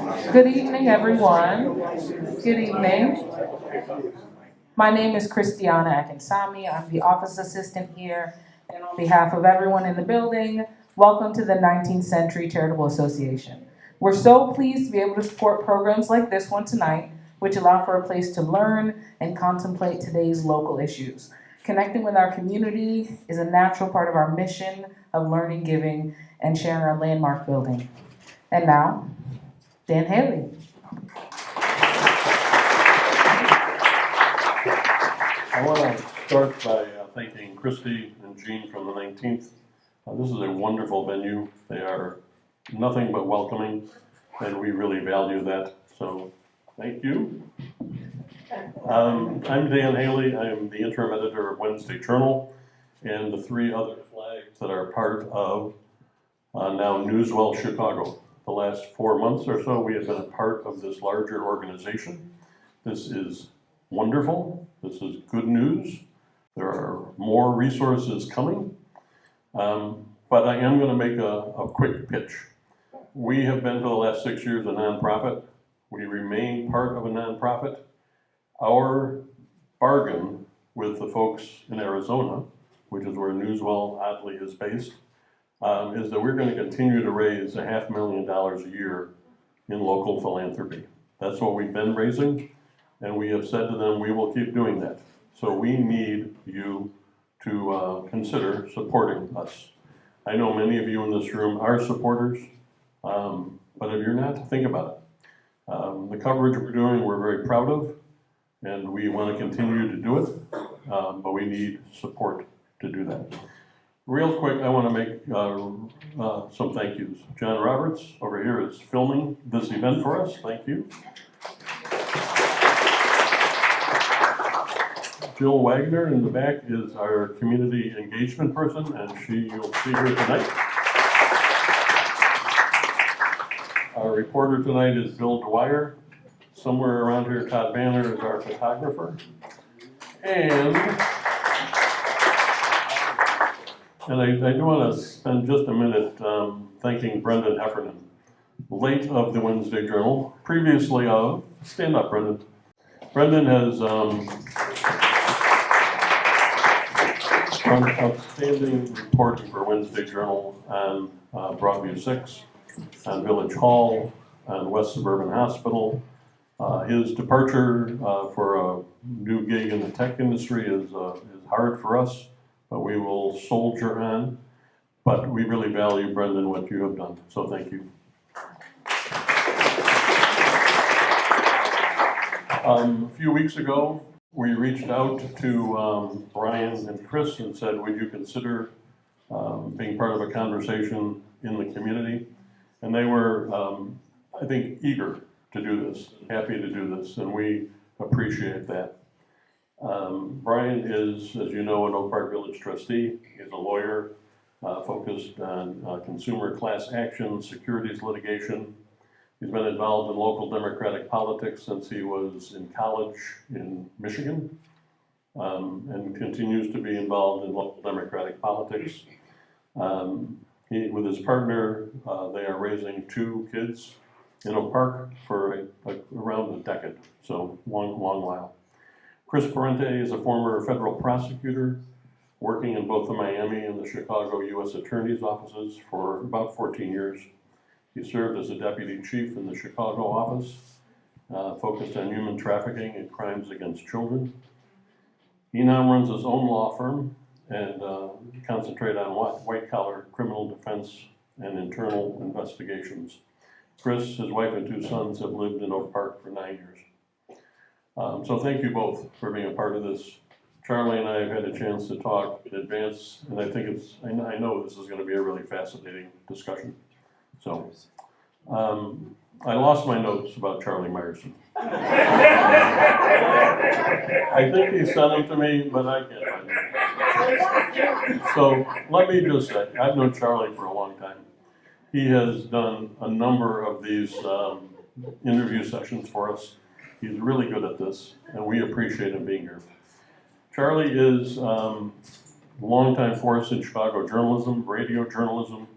Good evening, everyone. Good evening. My name is Christiana Akinsami. I'm the office assistant here. And on behalf of everyone in the building, welcome to the 19th Century Charitable Association. We're so pleased to be able to support programs like this one tonight, which allow for a place to learn and contemplate today's local issues. Connecting with our community is a natural part of our mission of learning, giving, and sharing our landmark building. And now, Dan Haley. I want to start by thanking Christy and Jean from the 19th. This is a wonderful venue. They are nothing but welcoming, and we really value that. So, thank you. I'm Dan Haley. I am the interim editor of Wednesday Journal, and the three other flags that are part of now Newswell Chicago. The last 4 months or so, we have been a part of this larger organization. This is wonderful. This is good news. There are more resources coming. But I am going to make a quick pitch. We have been for the last 6 years a nonprofit. We remain part of a nonprofit. Our bargain with the folks in Arizona, which is where Newswell oddly is based, is that we're going to continue to raise $500,000 a year in local philanthropy. That's what we've been raising, and we have said to them we will keep doing that. So we need you to consider supporting us. I know many of you in this room are supporters, but if you're not, think about it. The coverage we're doing, we're very proud of, and we want to continue to do it, but we need support to do that. Real quick, I want to make some thank yous. John Roberts over here is filming this event for us. Thank you. Jill Wagner in the back is our community engagement person, and you'll see her tonight. Our reporter tonight is Bill Dwyer. Somewhere around here, Todd Banner is our photographer. And I do want to spend just a minute thanking Brendan Heffernan, late of the Wednesday Journal, previously of, stand up, Brendan. Brendan has done outstanding reporting for Wednesday Journal on Broadview 6, on Village Hall, on West Suburban Hospital. His departure for a new gig in the tech industry is hard for us, but we will soldier on. But we really value, Brendan, what you have done, so thank you. A few weeks ago, we reached out to Brian and Chris and said, would you consider being part of a conversation in the community? And they were, I think, eager to do this, happy to do this, and we appreciate that. Brian is, as you know, an Oak Park Village trustee. He's a lawyer focused on consumer class action, securities litigation. He's been involved in local Democratic politics since he was in college in Michigan, and continues to be involved in local Democratic politics. With his partner, they are raising 2 kids in Oak Park for around a decade, so long while. Chris Parente is a former federal prosecutor working in both the Miami and the Chicago U.S. Attorney's offices for about 14 years. He served as a deputy chief in the Chicago office, focused on human trafficking and crimes against children. He now runs his own law firm and concentrates on white-collar criminal defense and internal investigations. Chris, his wife, and 2 sons have lived in Oak Park for 9 years. So thank you both for being a part of this. Charlie and I have had a chance to talk in advance, and I think I know this is going to be a really fascinating discussion. So, I lost my notes about Charlie Meyerson. I think he sent them to me, but I can't find them. So let me just say, I've known Charlie for a long time. He has done a number of these interview sessions for us. He's really good at this, and we appreciate him being here. Charlie is a longtime force in Chicago journalism, radio journalism,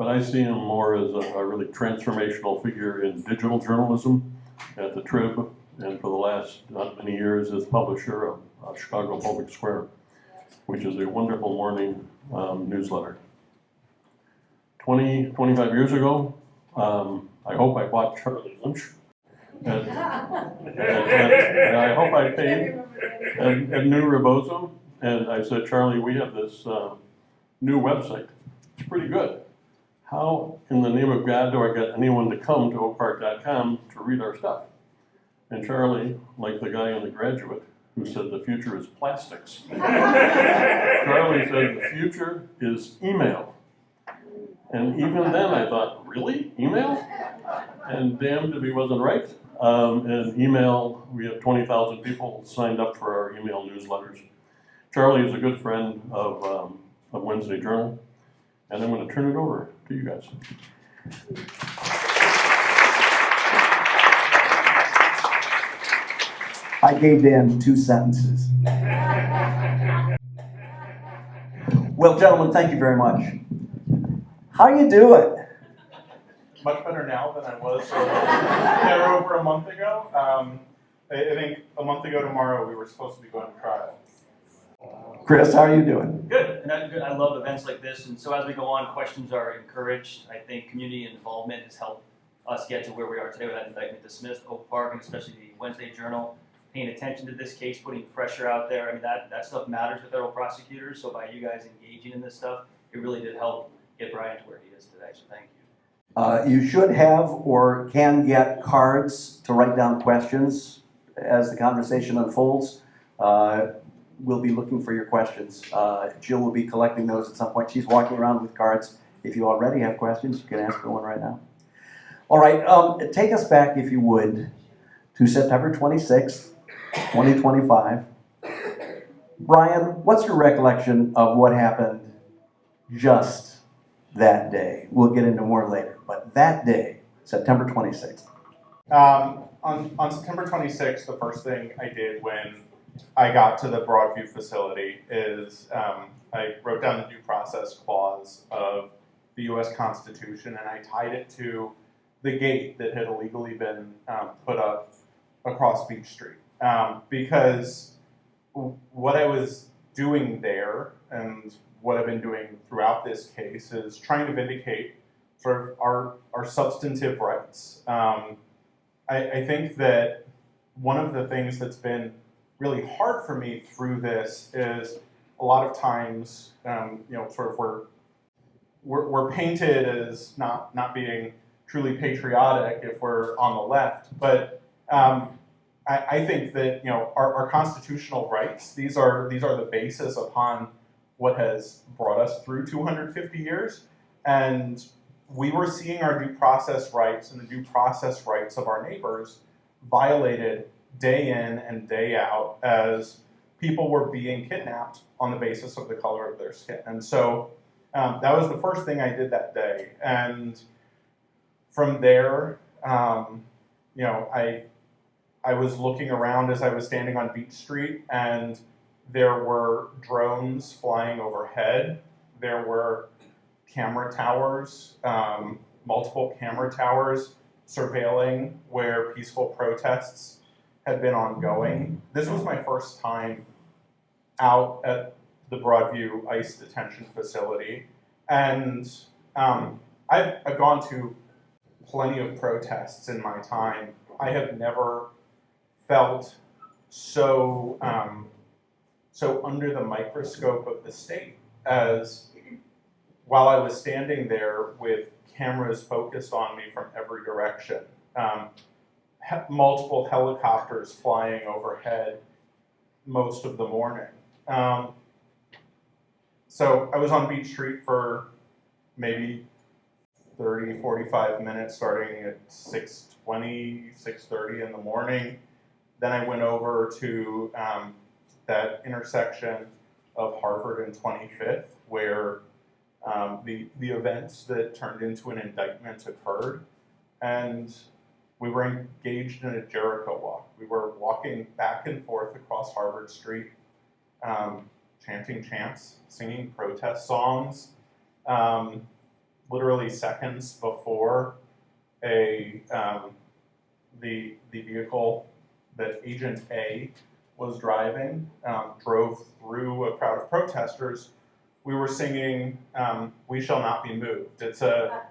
but I see him more as a really transformational figure in digital journalism at the Trib, and for the last not many years as publisher of Chicago Public Square, which is a wonderful morning newsletter. 25 years ago, I hope I bought Charlie lunch, and I hope I paid at New Rebozo, and I said, Charlie, we have this new website. It's pretty good. How in the name of God do I get anyone to come to oakpark.com to read our stuff? And Charlie, like the guy in The Graduate who said the future is plastics, Charlie said the future is email. And even then I thought, really? Email? And damned if he wasn't right. And email, we have 20,000 people signed up for our email newsletters. Charlie is a good friend of Wednesday Journal. And I'm going to turn it over to you guys. I gave Dan 2 sentences. Well, gentlemen, thank you very much. How you doing? Much better now than I was there over a month ago. I think a month ago tomorrow we were supposed to be going to trial. Chris, how are you doing? Good, and I love events like this, and so as we go on, questions are encouraged. I think community involvement has helped us get to where we are today with that indictment dismissed. Oak Park, and especially the Wednesday Journal, paying attention to this case, putting pressure out there. I mean, that stuff matters to federal prosecutors, so by you guys engaging in this stuff, it really did help get Brian to where he is today, so thank you. You should have or can get cards to write down questions as the conversation unfolds. We'll be looking for your questions. Jill will be collecting those at some point. She's walking around with cards. If you already have questions, you can ask her one right now. All right, take us back, if you would, to September 26th, 2025. Brian, what's your recollection of what happened just that day? We'll get into more later, but that day, September 26th. On September 26th, the first thing I did when I got to the Broadview facility is I wrote down the due process clause of the U.S. Constitution, and I tied it to the gate that had illegally been put up across Beach Street. Because what I was doing there, and what I've been doing throughout this case, is trying to vindicate sort of our substantive rights. I think that one of the things that's been really hard for me through this is a lot of times, sort of we're painted as not being truly patriotic if we're on the left, but I think that our constitutional rights, these are the basis upon what has brought us through 250 years, and we were seeing our due process rights and the due process rights of our neighbors violated day in and day out as people were being kidnapped on the basis of the color of their skin. And so that was the first thing I did that day. And from there, I was looking around as I was standing on Beach Street, and there were drones flying overhead. There were camera towers, multiple camera towers surveilling where peaceful protests had been ongoing. This was my first time out at the Broadview ICE detention facility, and I've gone to plenty of protests in my time. I have never felt so under the microscope of the state as while I was standing there with cameras focused on me from every direction. Multiple helicopters flying overhead most of the morning. So I was on Beach Street for maybe 30, 45 minutes, starting at 6:20, 6:30 in the morning. Then I went over to that intersection of Harvard and 25th, where the events that turned into an indictment occurred, and we were engaged in a Jericho walk. We were walking back and forth across Harvard Street, chanting chants, singing protest songs, literally seconds before the vehicle that Agent A was driving drove through a crowd of protesters, we were singing "We Shall Not Be Moved." It's a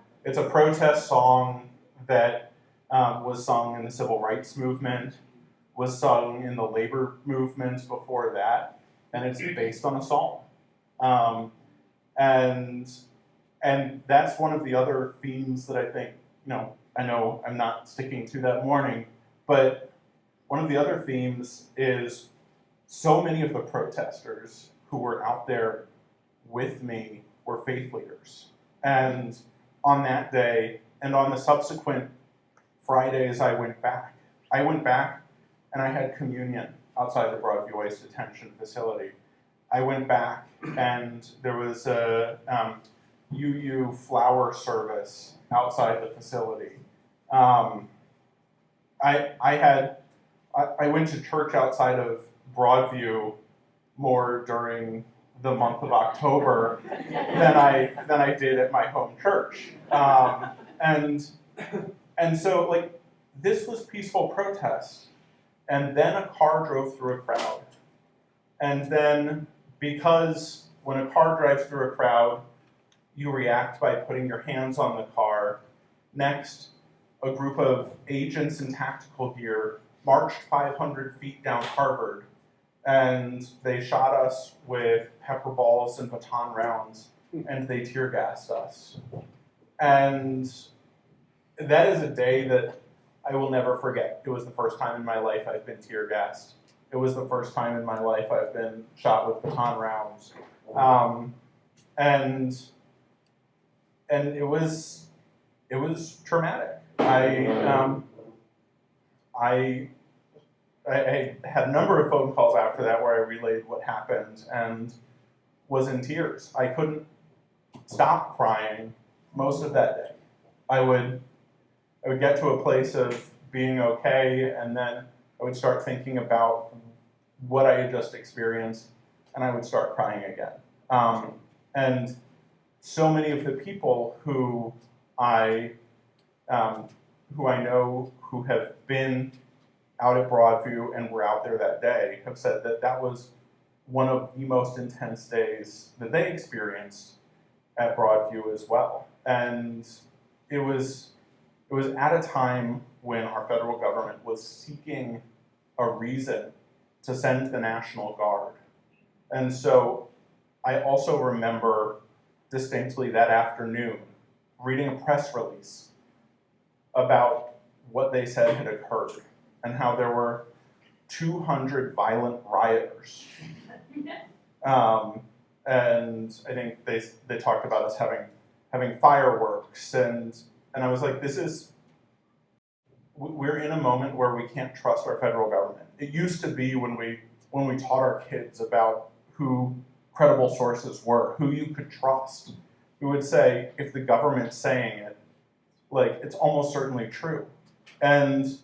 protest song that was sung in the civil rights movement, was sung in the labor movement before that, and it's based on a psalm. And that's one of the other themes that I think, I know I'm not sticking to that morning, but one of the other themes is so many of the protesters who were out there with me were faith leaders. And on that day and on the subsequent Fridays I went back and I had communion outside the Broadview ICE detention facility. I went back and there was a UU flower service outside the facility. I went to church outside of Broadview more during the month of October than I did at my home church. And so like this was peaceful protest, and then a car drove through a crowd. And then because when a car drives through a crowd, you react by putting your hands on the car. Next, a group of agents in tactical gear marched 500 feet down Harvard, and they shot us with pepper balls and baton rounds, and they tear gassed us. And that is a day that I will never forget. It was the first time in my life I've been tear gassed. It was the first time in my life I've been shot with baton rounds. And it was traumatic. I had a number of phone calls after that where I relayed what happened and was in tears. I couldn't stop crying most of that day. I would get to a place of being okay, and then I would start thinking about what I had just experienced, and I would start crying again. And so many of the people who I know who have been out at Broadview and were out there that day have said that that was one of the most intense days that they experienced at Broadview as well. And it was at a time when our federal government was seeking a reason to send the National Guard. And so I also remember distinctly that afternoon reading a press release about what they said had occurred and how there were 200 violent rioters. And I think they talked about us having fireworks, and I was like, we're in a moment where we can't trust our federal government. It used to be when we taught our kids about who credible sources were, who you could trust. We would say, if the government's saying it, like, it's almost certainly true. And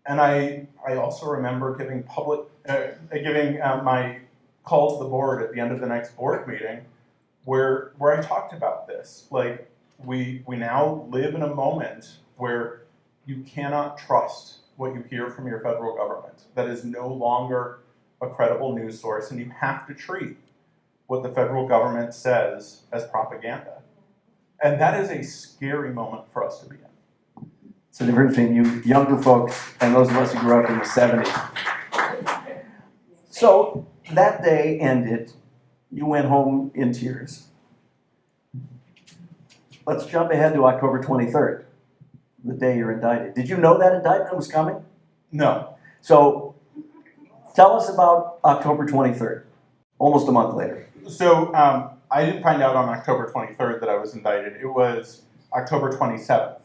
I also remember giving my call to the board at the end of the next board meeting where I talked about this. Like, we now live in a moment where you cannot trust what you hear from your federal government. That is no longer a credible news source, and you have to treat what the federal government says as propaganda. And that is a scary moment for us to be in. It's the difference between you younger folks and those of us who grew up in the 70s. So that day ended. You went home in tears. Let's jump ahead to October 23rd, the day you're indicted. Did you know that indictment was coming? No. So tell us about October 23rd, almost a month later. So I didn't find out on October 23rd that I was indicted. It was October 27th.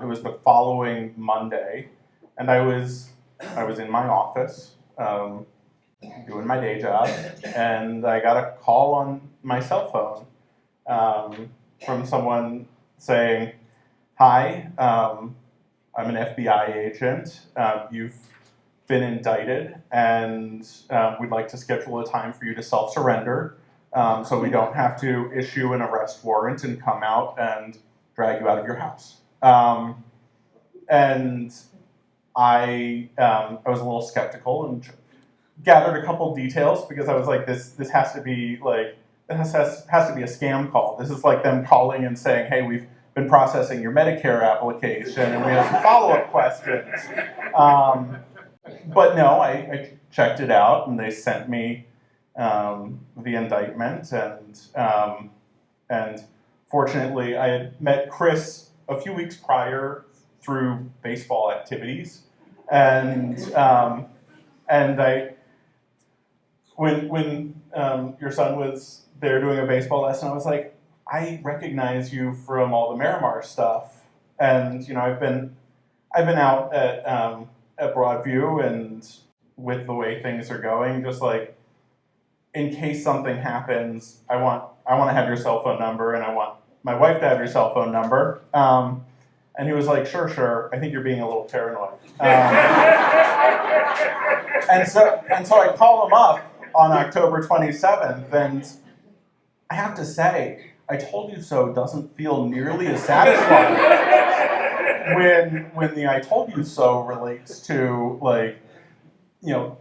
It was the following Monday, and I was in my office doing my day job, and I got a call on my cell phone from someone saying, "Hi, I'm an FBI agent. You've been indicted, and we'd like to schedule a time for you to self-surrender. so we don't have to issue an arrest warrant and come out and drag you out of your house. And I was a little skeptical and gathered a couple details because I was like, this has to be like, this has to be a scam call. This is like them calling and saying, hey, we've been processing your Medicare application and we have some follow-up questions. But no, I checked it out and they sent me the indictment and fortunately I had met Chris a few weeks prior through baseball activities and when your son was there doing a baseball lesson, I was like, I recognize you from all the Miramar stuff, and you know I've been out at Broadview, and with the way things are going, just like in case something happens, I want to have your cell phone number, and I want my wife to have your cell phone number. And he was like, sure. I think you're being a little paranoid. And so I call him up on October 27th, and I have to say, I told you so doesn't feel nearly as satisfying when the I told you so relates to like, you know,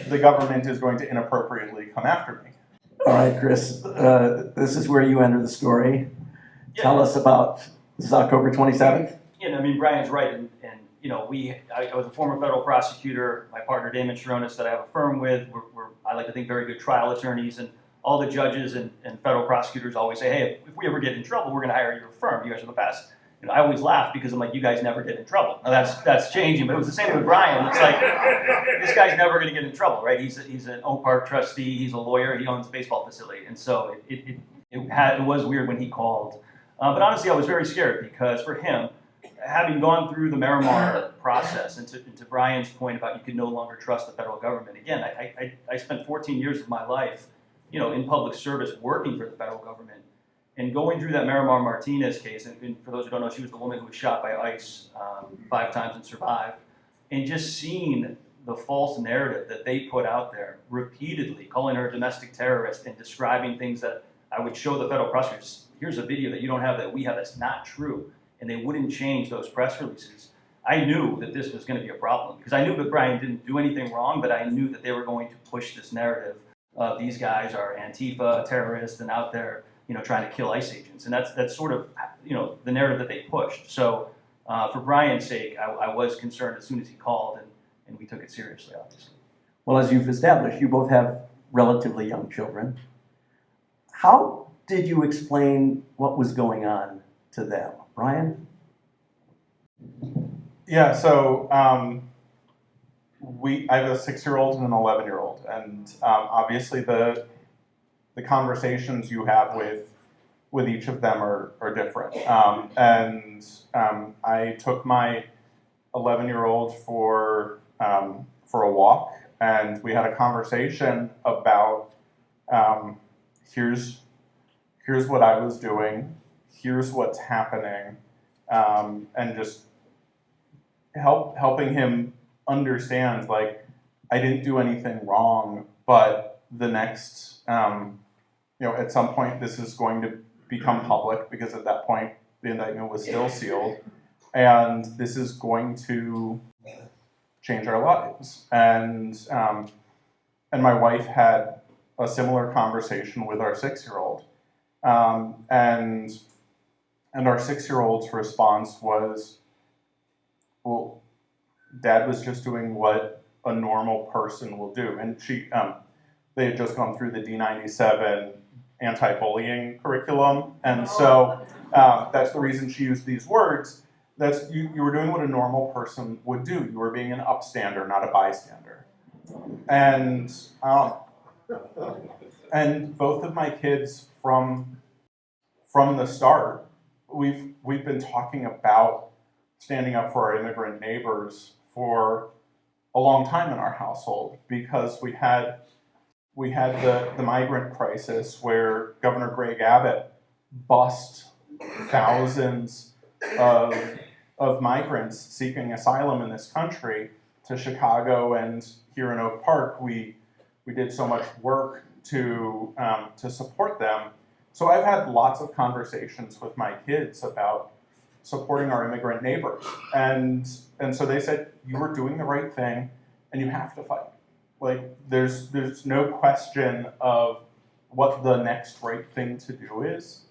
the government is going to inappropriately come after me. All right, Chris, this is where you enter the story. Yeah. Tell us about, this is October 27th? Yeah, I mean, Brian's right, and you know, I was a former federal prosecutor. My partner Damon Sharonis that I have a firm with, we're I like to think very good trial attorneys, and all the judges and federal prosecutors always say, hey, if we ever get in trouble, we're going to hire your firm. You guys are the best. You know, I always laugh because I'm like, you guys never get in trouble. Now that's changing, but it was the same with Brian. It's like, this guy's never going to get in trouble, right? He's an Oak Park trustee. He's a lawyer. He owns a baseball facility, and so it was weird when he called. But honestly, I was very scared because for him, having gone through the Miramar process, and to Brian's point about you could no longer trust the federal government, again, I spent 14 years of my life, you know, in public service working for the federal government, and going through that Miramar Martinez case, and for those who don't know, she was the woman who was shot by ICE 5 times and survived, and just seeing the false narrative that they put out there repeatedly, calling her a domestic terrorist and describing things that I would show the federal prosecutors, here's a video that you don't have that we have that's not true, and they wouldn't change those press releases. I knew that this was going to be a problem because I knew that Brian didn't do anything wrong, but I knew that they were going to push this narrative of these guys are Antifa terrorists and out there, you know, trying to kill ICE agents, and that's sort of, you know, the narrative that they pushed. So for Brian's sake, I was concerned as soon as he called, and we took it seriously, obviously. Well, as you've established, you both have relatively young children. How did you explain what was going on to them? Brian? Yeah, so I have a 6-year-old and an 11-year-old, and obviously the conversations you have with each of them are different. I took my 11-year-old for a walk, and we had a conversation about here's what I was doing, here's what's happening, and just helping him understand, like, I didn't do anything wrong, but the next, at some point this is going to become public because at that point the indictment was still sealed, and this is going to change our lives. And my wife had a similar conversation with our 6-year-old. And our 6-year-old's response was, well, Dad was just doing what a normal person will do. And they had just gone through the D97 anti-bullying curriculum. And so that's the reason she used these words. That's you were doing what a normal person would do. You were being an upstander, not a bystander. And both of my kids from the start, we've been talking about standing up for our immigrant neighbors for a long time in our household, because we had the migrant crisis where Governor Greg Abbott bussed thousands of migrants seeking asylum in this country to Chicago, and here in Oak Park we did so much work to support them. So I've had lots of conversations with my kids about supporting our immigrant neighbors, and so they said, you were doing the right thing, and you have to fight. Like there's no question of what the next right thing to do is.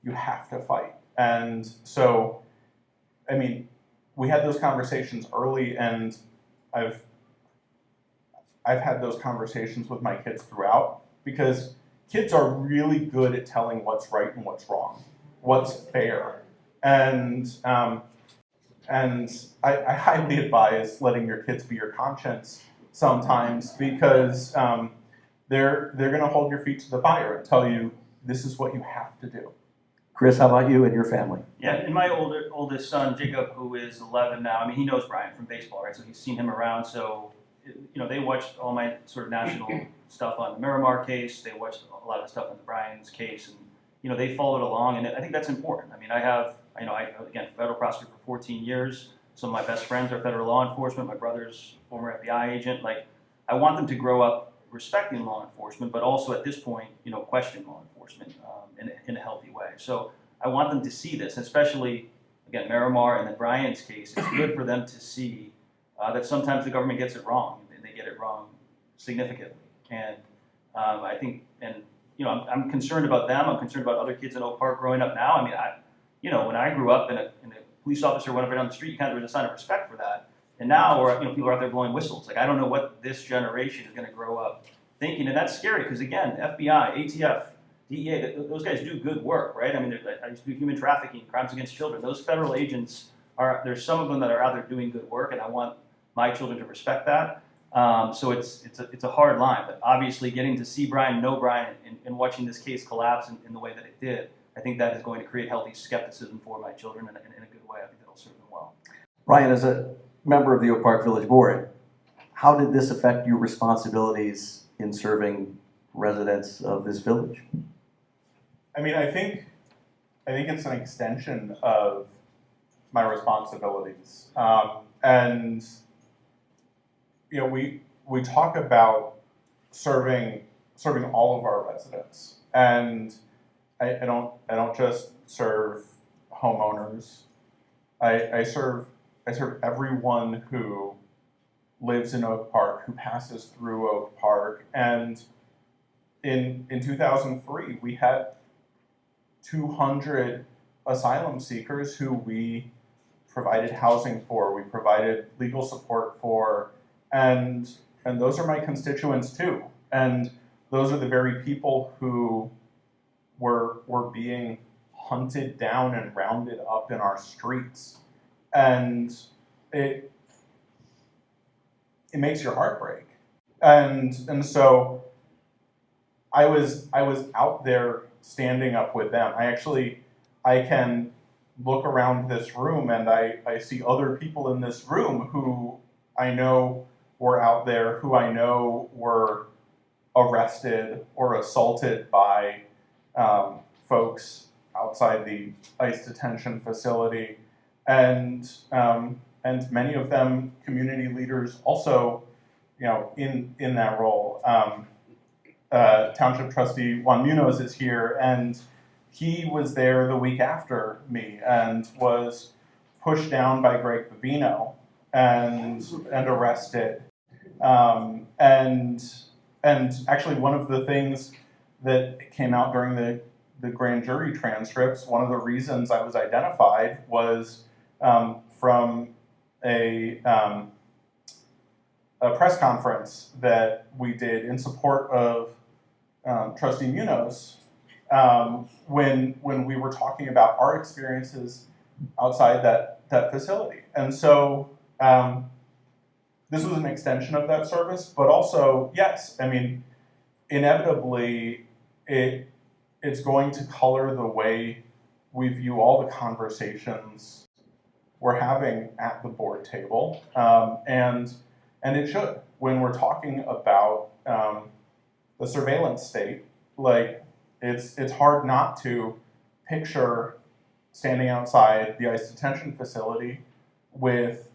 You have to fight. And so, I mean, we had those conversations early, and I've had those conversations with my kids throughout, because kids are really good at telling what's right and what's wrong, what's fair. And I highly advise letting your kids be your conscience sometimes, because they're going to hold your feet to the fire and tell you this is what you have to do. Chris, how about you and your family? Yeah, and my oldest son, Jacob, who is 11 now, I mean, he knows Brian from baseball, right? So he's seen him around. So, you know, they watched all my sort of national stuff on the Miramar case. They watched a lot of stuff on the Brian's case, and, you know, they followed along, and I think that's important. I mean, again, federal prosecutor for 14 years. Some of my best friends are federal law enforcement. My brother's former FBI agent. Like, I want them to grow up respecting law enforcement, but also at this point, you know, question law enforcement in a healthy way. So I want them to see this, especially, again, Miramar and then Brian's case. It's good for them to see that sometimes the government gets it wrong, and they get it wrong significantly. And I think, and you know, I'm concerned about them. I'm concerned about other kids in Oak Park growing up now. I mean, you know, when I grew up and a police officer went up and down the street, there was a sign of respect for that. And now, you know, people are out there blowing whistles. Like, I don't know what this generation is going to grow up thinking, and that's scary because, again, FBI, ATF, DEA, those guys do good work, right? I mean, I used to do human trafficking, crimes against children. Those federal agents there's some of them that are out there doing good work, and I want my children to respect that. So it's a hard line, but obviously getting to see Brian, know Brian, and watching this case collapse in the way that it did, I think that is going to create healthy skepticism for my children in a good way. I think that'll serve them well. Brian, as a member of the Oak Park Village Board, how did this affect your responsibilities in serving residents of this village? I mean, I think it's an extension of my responsibilities, and you know, we talk about serving all of our residents, and I don't just serve homeowners. I serve everyone who lives in Oak Park, who passes through Oak Park. And in 2003, we had 200 asylum seekers who we provided housing for, we provided legal support for, and those are my constituents too. And those are the very people who were being hunted down and rounded up in our streets. And it makes your heart break. And so I was out there standing up with them. I can look around this room and I see other people in this room who I know were out there, who I know were arrested or assaulted by folks outside the ICE detention facility, and many of them community leaders also, you know, in that role. Township Trustee Juan Munoz is here, and he was there the week after me and was pushed down by Greg Bavino and arrested. And actually, one of the things that came out during the grand jury transcripts, one of the reasons I was identified was from a press conference that we did in support of Trustee Munoz when we were talking about our experiences outside that facility. And so this was an extension of that service, but also, yes, I mean, inevitably, it's going to color the way we view all the conversations we're having at the board table, and it should. When we're talking about the surveillance state, like it's hard not to picture standing outside the ICE detention facility with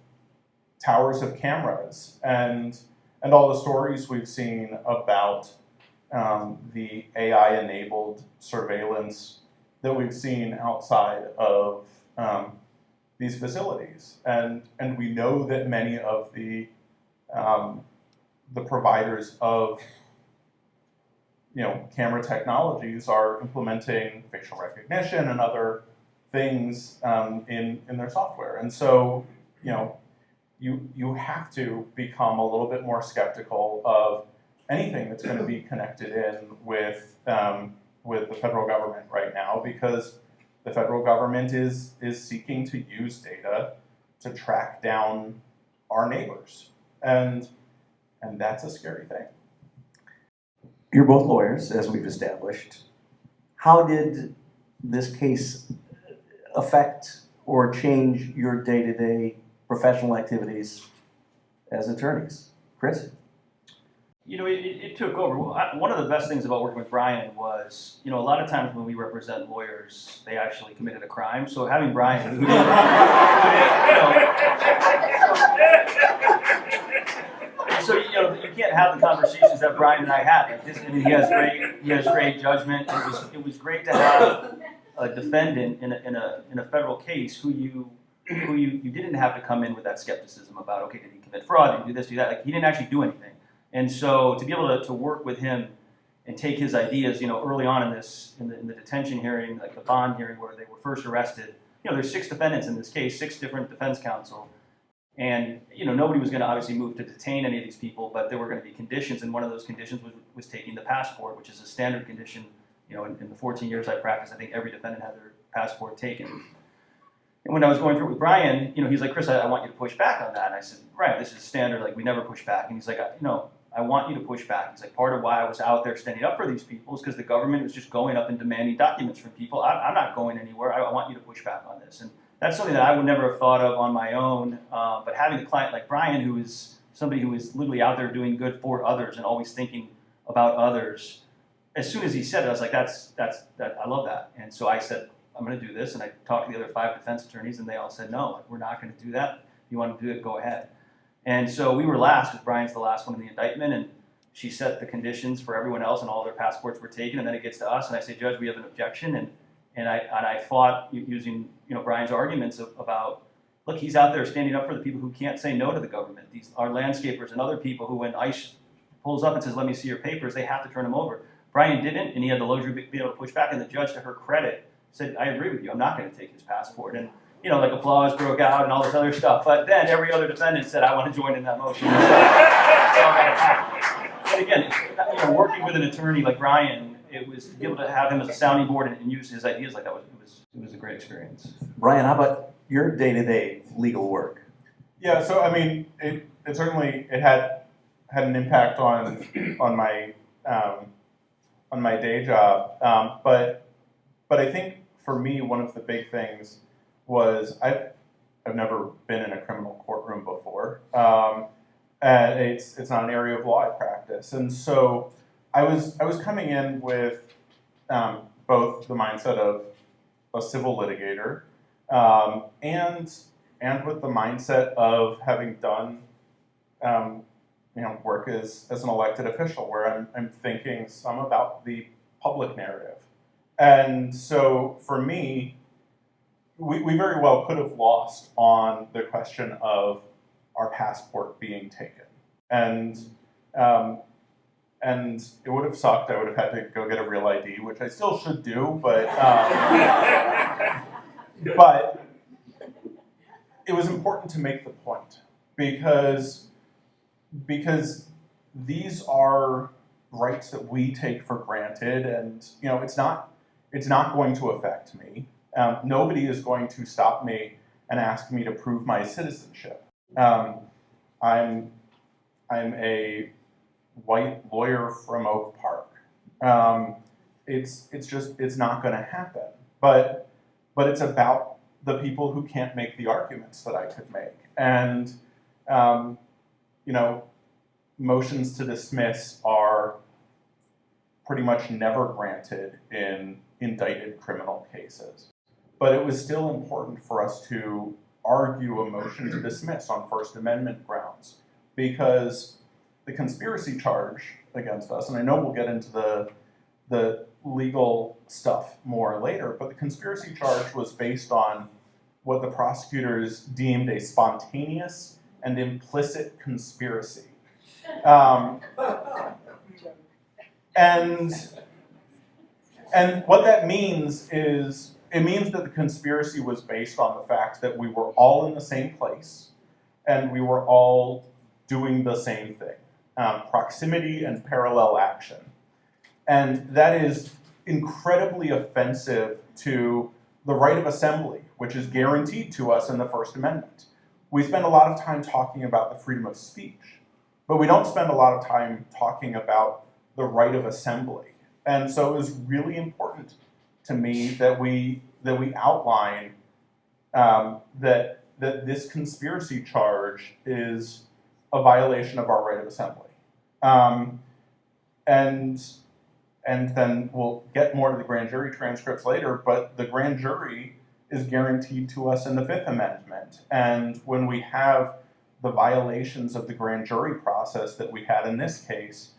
towers of cameras and all the stories we've seen about the AI-enabled surveillance that we've seen outside of these facilities. And we know that many of the providers of camera technologies are implementing facial recognition and other things in their software. And so, you have to become a little bit more skeptical of anything that's going to be connected in with the federal government right now, because the federal government is seeking to use data to track down our neighbors, and that's a scary thing. You're both lawyers, as we've established. How did this case affect or change your day-to-day professional activities as attorneys? Chris? It took over. One of the best things about working with Brian was, a lot of times when we represent lawyers, they actually committed a crime. So having Brian, who so you can't have the conversations that Brian and I had. Like this, he has great judgment. It was great to have a defendant in a federal case who you didn't have to come in with that skepticism about, okay, did he commit fraud? Did he do this, do that? Like, he didn't actually do anything. And so to be able to work with him and take his ideas, early on in the detention hearing, like the bond hearing where they were first arrested, there's 6 defendants in this case, 6 different defense counsel. And, nobody was going to obviously move to detain any of these people, but there were going to be conditions, and one of those conditions was taking the passport, which is a standard condition. In the 14 years I practiced, I think every defendant had their passport taken. And when I was going through it with Brian, he's like, Chris, I want you to push back on that. And I said, right, this is standard, like we never push back. And he's like, I want you to push back. He's like, part of why I was out there standing up for these people is because the government was just going up and demanding documents from people. I'm not going anywhere. I want you to push back on this. And that's something that I would never have thought of on my own. But having a client like Brian, who is somebody who is literally out there doing good for others and always thinking about others, as soon as he said it, I was like, I love that. And so I said, I'm going to do this. And I talked to the other 5 defense attorneys, and they all said, no, like, we're not going to do that. If you want to do it, go ahead. And so we were last, because Brian's the last one in the indictment, and she set the conditions for everyone else, and all their passports were taken, and then it gets to us, and I say, Judge, we have an objection, and I fought using Brian's arguments about, look, he's out there standing up for the people who can't say no to the government. These are landscapers and other people who, when ICE pulls up and says, let me see your papers, they have to turn them over. Brian didn't, and he had the luxury of being able to push back, and the judge, to her credit, said, I agree with you, I'm not going to take his passport. And like applause broke out and all this other stuff. But then every other defendant said, I want to join in that motion. But again, working with an attorney like Brian, it was to be able to have him as a sounding board and use his ideas like that. It was a great experience. Brian, how about your day-to-day legal work? Yeah, so I mean, it certainly had an impact on my day job, but I think for me, one of the big things was I've never been in a criminal courtroom before, and it's not an area of law I practice, and so I was coming in with both the mindset of a civil litigator and with the mindset of having done work as an elected official, where I'm thinking some about the public narrative. And so for me, we very well could have lost on the question of our passport being taken. And it would have sucked. I would have had to go get a real ID, which I still should do, but it was important to make the point because these are rights that we take for granted, and it's not going to affect me. Nobody is going to stop me and ask me to prove my citizenship. I'm a white lawyer from Oak Park. It's not going to happen. But it's about the people who can't make the arguments that I could make. And motions to dismiss are pretty much never granted in indicted criminal cases. But it was still important for us to argue a motion to dismiss on First Amendment grounds, because the conspiracy charge against us, and I know we'll get into the legal stuff more later, but the conspiracy charge was based on what the prosecutors deemed a spontaneous and implicit conspiracy. And what that means is, it means that the conspiracy was based on the fact that we were all in the same place and we were all doing the same thing, proximity and parallel action. And that is incredibly offensive to the right of assembly, which is guaranteed to us in the First Amendment. We spend a lot of time talking about the freedom of speech, but we don't spend a lot of time talking about the right of assembly. And so it was really important to me that we outline that this conspiracy charge is a violation of our right of assembly. And then we'll get more to the grand jury transcripts later, but the grand jury is guaranteed to us in the Fifth Amendment. And when we have the violations of the grand jury process that we had in this case,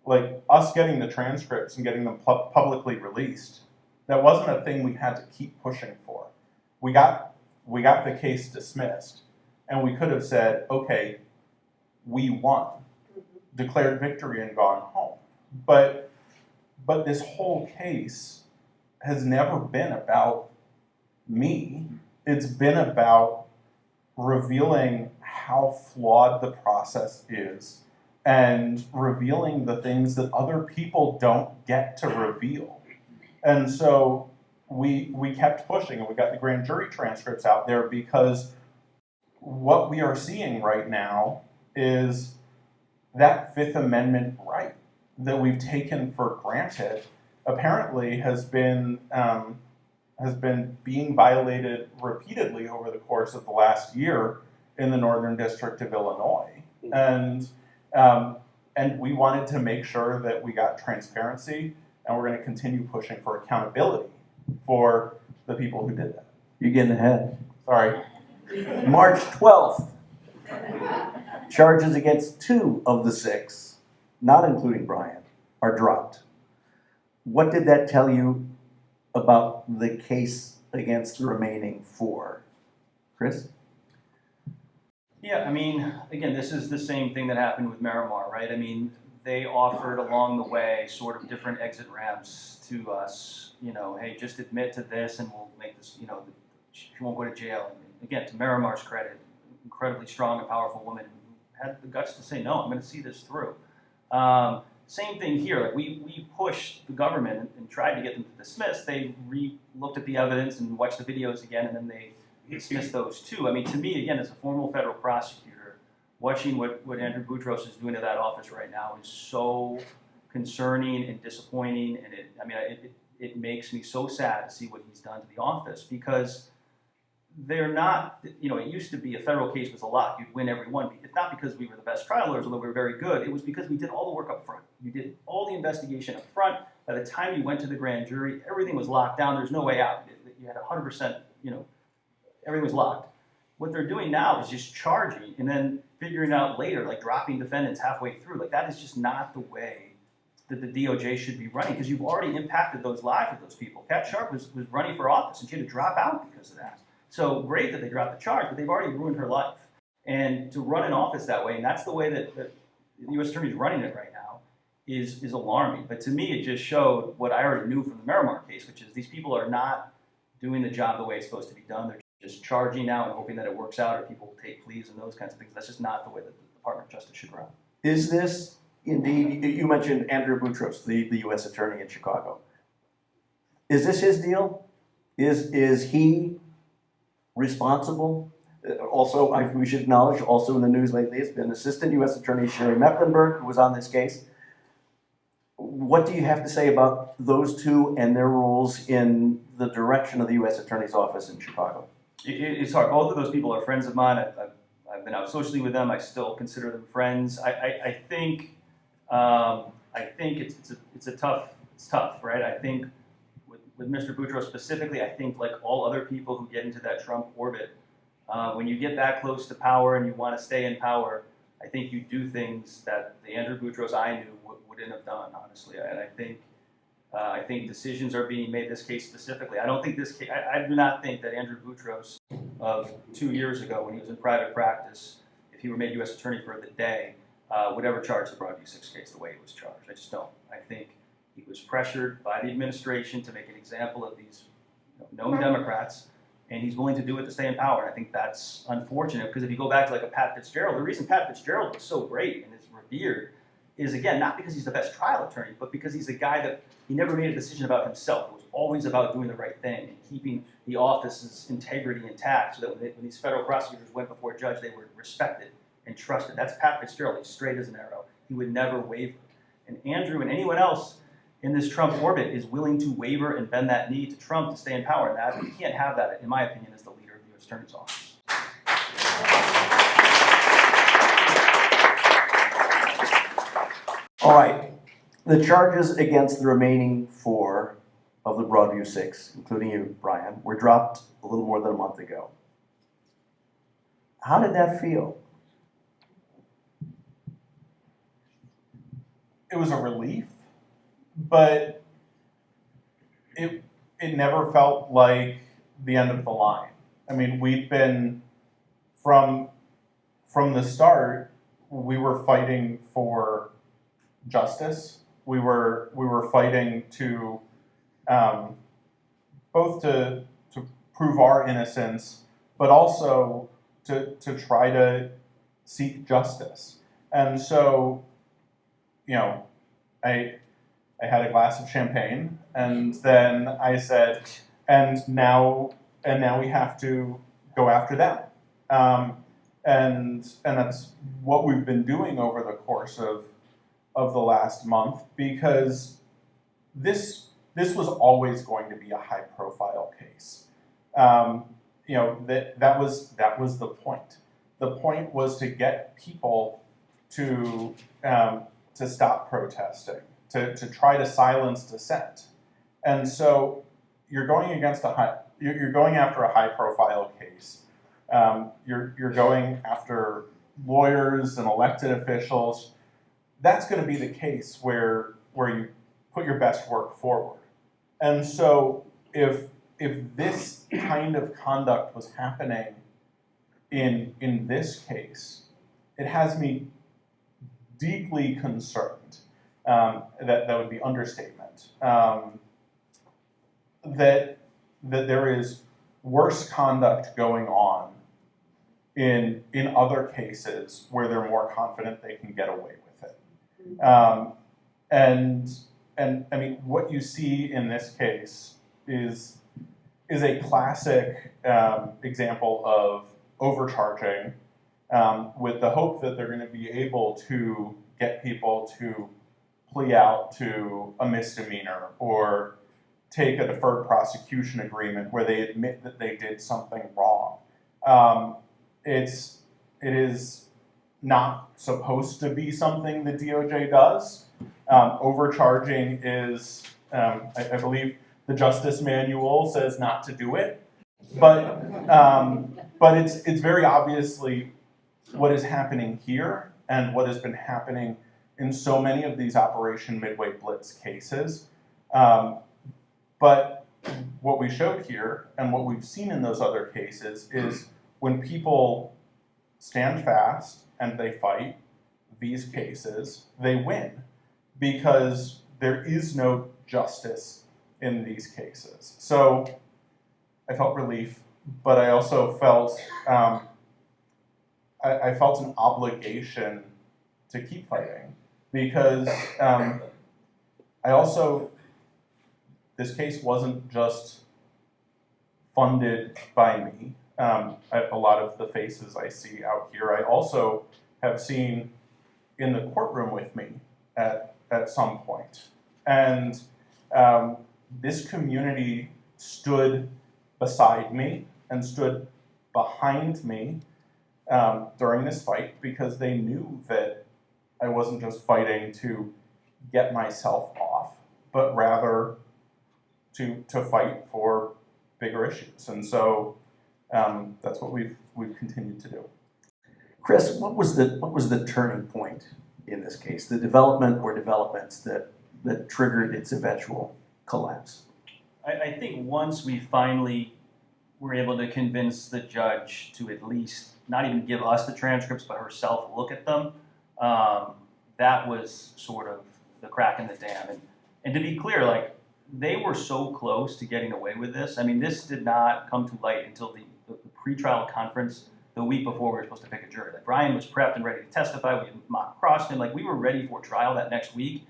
like us getting the transcripts and getting them publicly released, that wasn't a thing we had to keep pushing for. We got the case dismissed, and we could have said, okay, we won, declared victory and gone home. But this whole case has never been about me. It's been about revealing how flawed the process is and revealing the things that other people don't get to reveal. And so we kept pushing, and we got the grand jury transcripts out there, because what we are seeing right now is that Fifth Amendment right that we've taken for granted apparently has been being violated repeatedly over the course of the last year in the Northern District of Illinois. And we wanted to make sure that we got transparency, and we're going to continue pushing for accountability for the people who did that. You're getting ahead. Sorry. March 12th, charges against 2 of the 6, not including Bryant, are dropped. What did that tell you about the case against the remaining 4? Chris? Yeah, I mean, again, this is the same thing that happened with Miramar, right? I mean, they offered along the way sort of different exit ramps to us, you know, hey, just admit to this and we'll make this, you know, she won't go to jail. And again, to Miramar's credit, incredibly strong and powerful woman who had the guts to say, no, I'm going to see this through. Same thing here. Like we pushed the government and tried to get them to dismiss. They looked at the evidence and watched the videos again, and then they dismissed those too. I mean, to me, again, as a formal federal prosecutor, watching what Andrew Boutros is doing to that office right now is so concerning and disappointing. And it makes me so sad to see what he's done to the office, because they're not, you know, it used to be a federal case was a lot. You'd win every one. It's not because we were the best trial lawyers, although we were very good. It was because we did all the work up front. You did all the investigation up front. By the time you went to the grand jury, everything was locked down. There's no way out. You had 100%, you know, everything was locked. What they're doing now is just charging and then figuring out later, like dropping defendants halfway through. Like, that is just not the way that the DOJ should be running, because you've already impacted those lives of those people. Kat Sharp was running for office, and she had to drop out because of that. So great that they dropped the charge, but they've already ruined her life. And to run an office that way, and that's the way that the U.S. Attorney is running it right now, is alarming. But to me, it just showed what I already knew from the Miramar case, which is these people are not doing the job the way it's supposed to be done. They're just charging now and hoping that it works out, or people take pleas and those kinds of things. That's just not the way that the Department of Justice should run. Is this indeed, you mentioned Andrew Boutros, the U.S. Attorney in Chicago. Is this his deal? Is he responsible? Also, we should acknowledge, also in the news lately, it's been Assistant U.S. Attorney Sherry Mecklenburg, who was on this case. What do you have to say about those two and their roles in the direction of the U.S. Attorney's Office in Chicago? It's hard. Both of those people are friends of mine. I've been out socially with them. I still consider them friends. I think it's tough, right? I think with Mr. Boutros specifically, I think like all other people who get into that Trump orbit, when you get that close to power and you want to stay in power, I think you do things that the Andrew Boutros I knew wouldn't have done, honestly. And I think decisions are being made, this case specifically. I don't think this case, I do not think that Andrew Boutros of 2 years ago when he was in private practice, if he were made U.S. Attorney for the day, would ever charge the Broadview 6 case the way he was charged. I just don't. I think he was pressured by the administration to make an example of these known Democrats, and he's willing to do it to stay in power. And I think that's unfortunate, because if you go back to like a Pat Fitzgerald, the reason Pat Fitzgerald was so great and is revered is, again, not because he's the best trial attorney, but because he's a guy that he never made a decision about himself. It was always about doing the right thing and keeping the office's integrity intact, so that when these federal prosecutors went before a judge, they were respected and trusted. That's Pat Fitzgerald. He's straight as an arrow. He would never waver. And Andrew and anyone else in this Trump orbit is willing to waver and bend that knee to Trump to stay in power. And that, you can't have that, in my opinion, as the leader of the U.S. Attorney's Office. All right, the charges against the remaining 4 of the Broadview 6, including you, Brian, were dropped a little more than a month ago. How did that feel? It was a relief, but it never felt like the end of the line. I mean, we've been, from the start, we were fighting for justice. We were fighting to both to prove our innocence, but also to try to seek justice. And so, you know, I had a glass of champagne, and then I said, and now we have to go after them. And that's what we've been doing over the course of the last month, because this was always going to be a high-profile case. You know, that was the point. The point was to get people to stop protesting, to try to silence dissent. And so you're going you're going after a high-profile case. You're going after lawyers and elected officials. That's going to be the case where you put your best work forward. And so if this kind of conduct was happening in this case, it has me deeply concerned. That would be understatement. That there is worse conduct going on in other cases where they're more confident they can get away with it. And I mean, what you see in this case is a classic example of overcharging, with the hope that they're going to be able to get people to plea out to a misdemeanor or take a deferred prosecution agreement where they admit that they did something wrong. It is not supposed to be something the DOJ does. Overcharging is, I believe the Justice Manual says not to do it, but it's very obviously what is happening here and what has been happening in so many of these Operation Midway Blitz cases. But what we showed here and what we've seen in those other cases is when people stand fast and they fight these cases, they win, because there is no justice in these cases. So I felt relief, but I also felt I felt an obligation to keep fighting, because this case wasn't just funded by me. A lot of the faces I see out here, I also have seen in the courtroom with me at some point. And this community stood beside me and stood behind me during this fight, because they knew that I wasn't just fighting to get myself off, but rather to fight for bigger issues. And so that's what we've continued to do. Chris, what was the turning point in this case? The development or developments that triggered its eventual collapse? I think once we finally were able to convince the judge to at least not even give us the transcripts, but herself look at them, that was sort of the crack in the dam. And to be clear, like, they were so close to getting away with this. I mean, this did not come to light until the pretrial conference the week before we were supposed to pick a jury. Like, Brian was prepped and ready to testify. We had mock crossed him. Like, we were ready for trial that next week.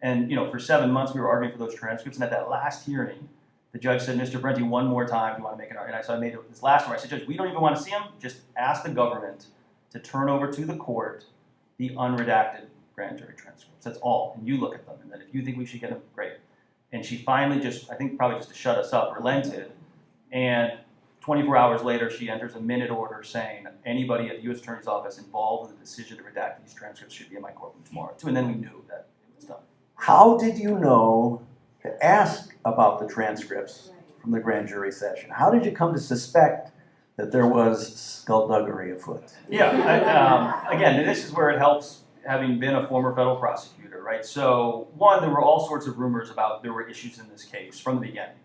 And, for 7 months we were arguing for those transcripts. And at that last hearing, the judge said, Mr. Brenti, one more time, you want to make an argument? So I made this last one. I said, Judge, we don't even want to see him. Just ask the government to turn over to the court the unredacted grand jury transcripts. That's all. And you look at them. And then if you think we should get them, great. And she finally just, I think probably just to shut us up, relented. And 24 hours later, she enters a minute order saying anybody at the U.S. Attorney's Office involved in the decision to redact these transcripts should be in my courtroom tomorrow, too. And then we knew that it was done. How did you know to ask about the transcripts from the grand jury session? How did you come to suspect that there was skullduggery afoot? Yeah, again, this is where it helps having been a former federal prosecutor, right? So, one, there were all sorts of rumors about there were issues in this case from the beginning.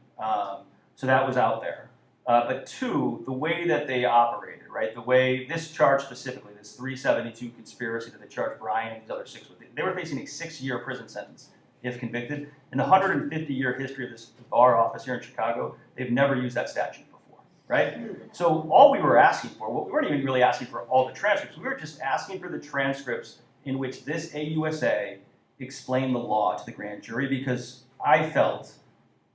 So that was out there. But two, the way that they operated, right? The way this charge specifically, this 372 conspiracy that they charged Brian and these other 6 with, they were facing a 6-year prison sentence if convicted. In the 150-year history of this bar office here in Chicago, they've never used that statute before, right? So all we were asking for, well, we weren't even really asking for all the transcripts. We were just asking for the transcripts in which this AUSA explained the law to the grand jury, because I felt,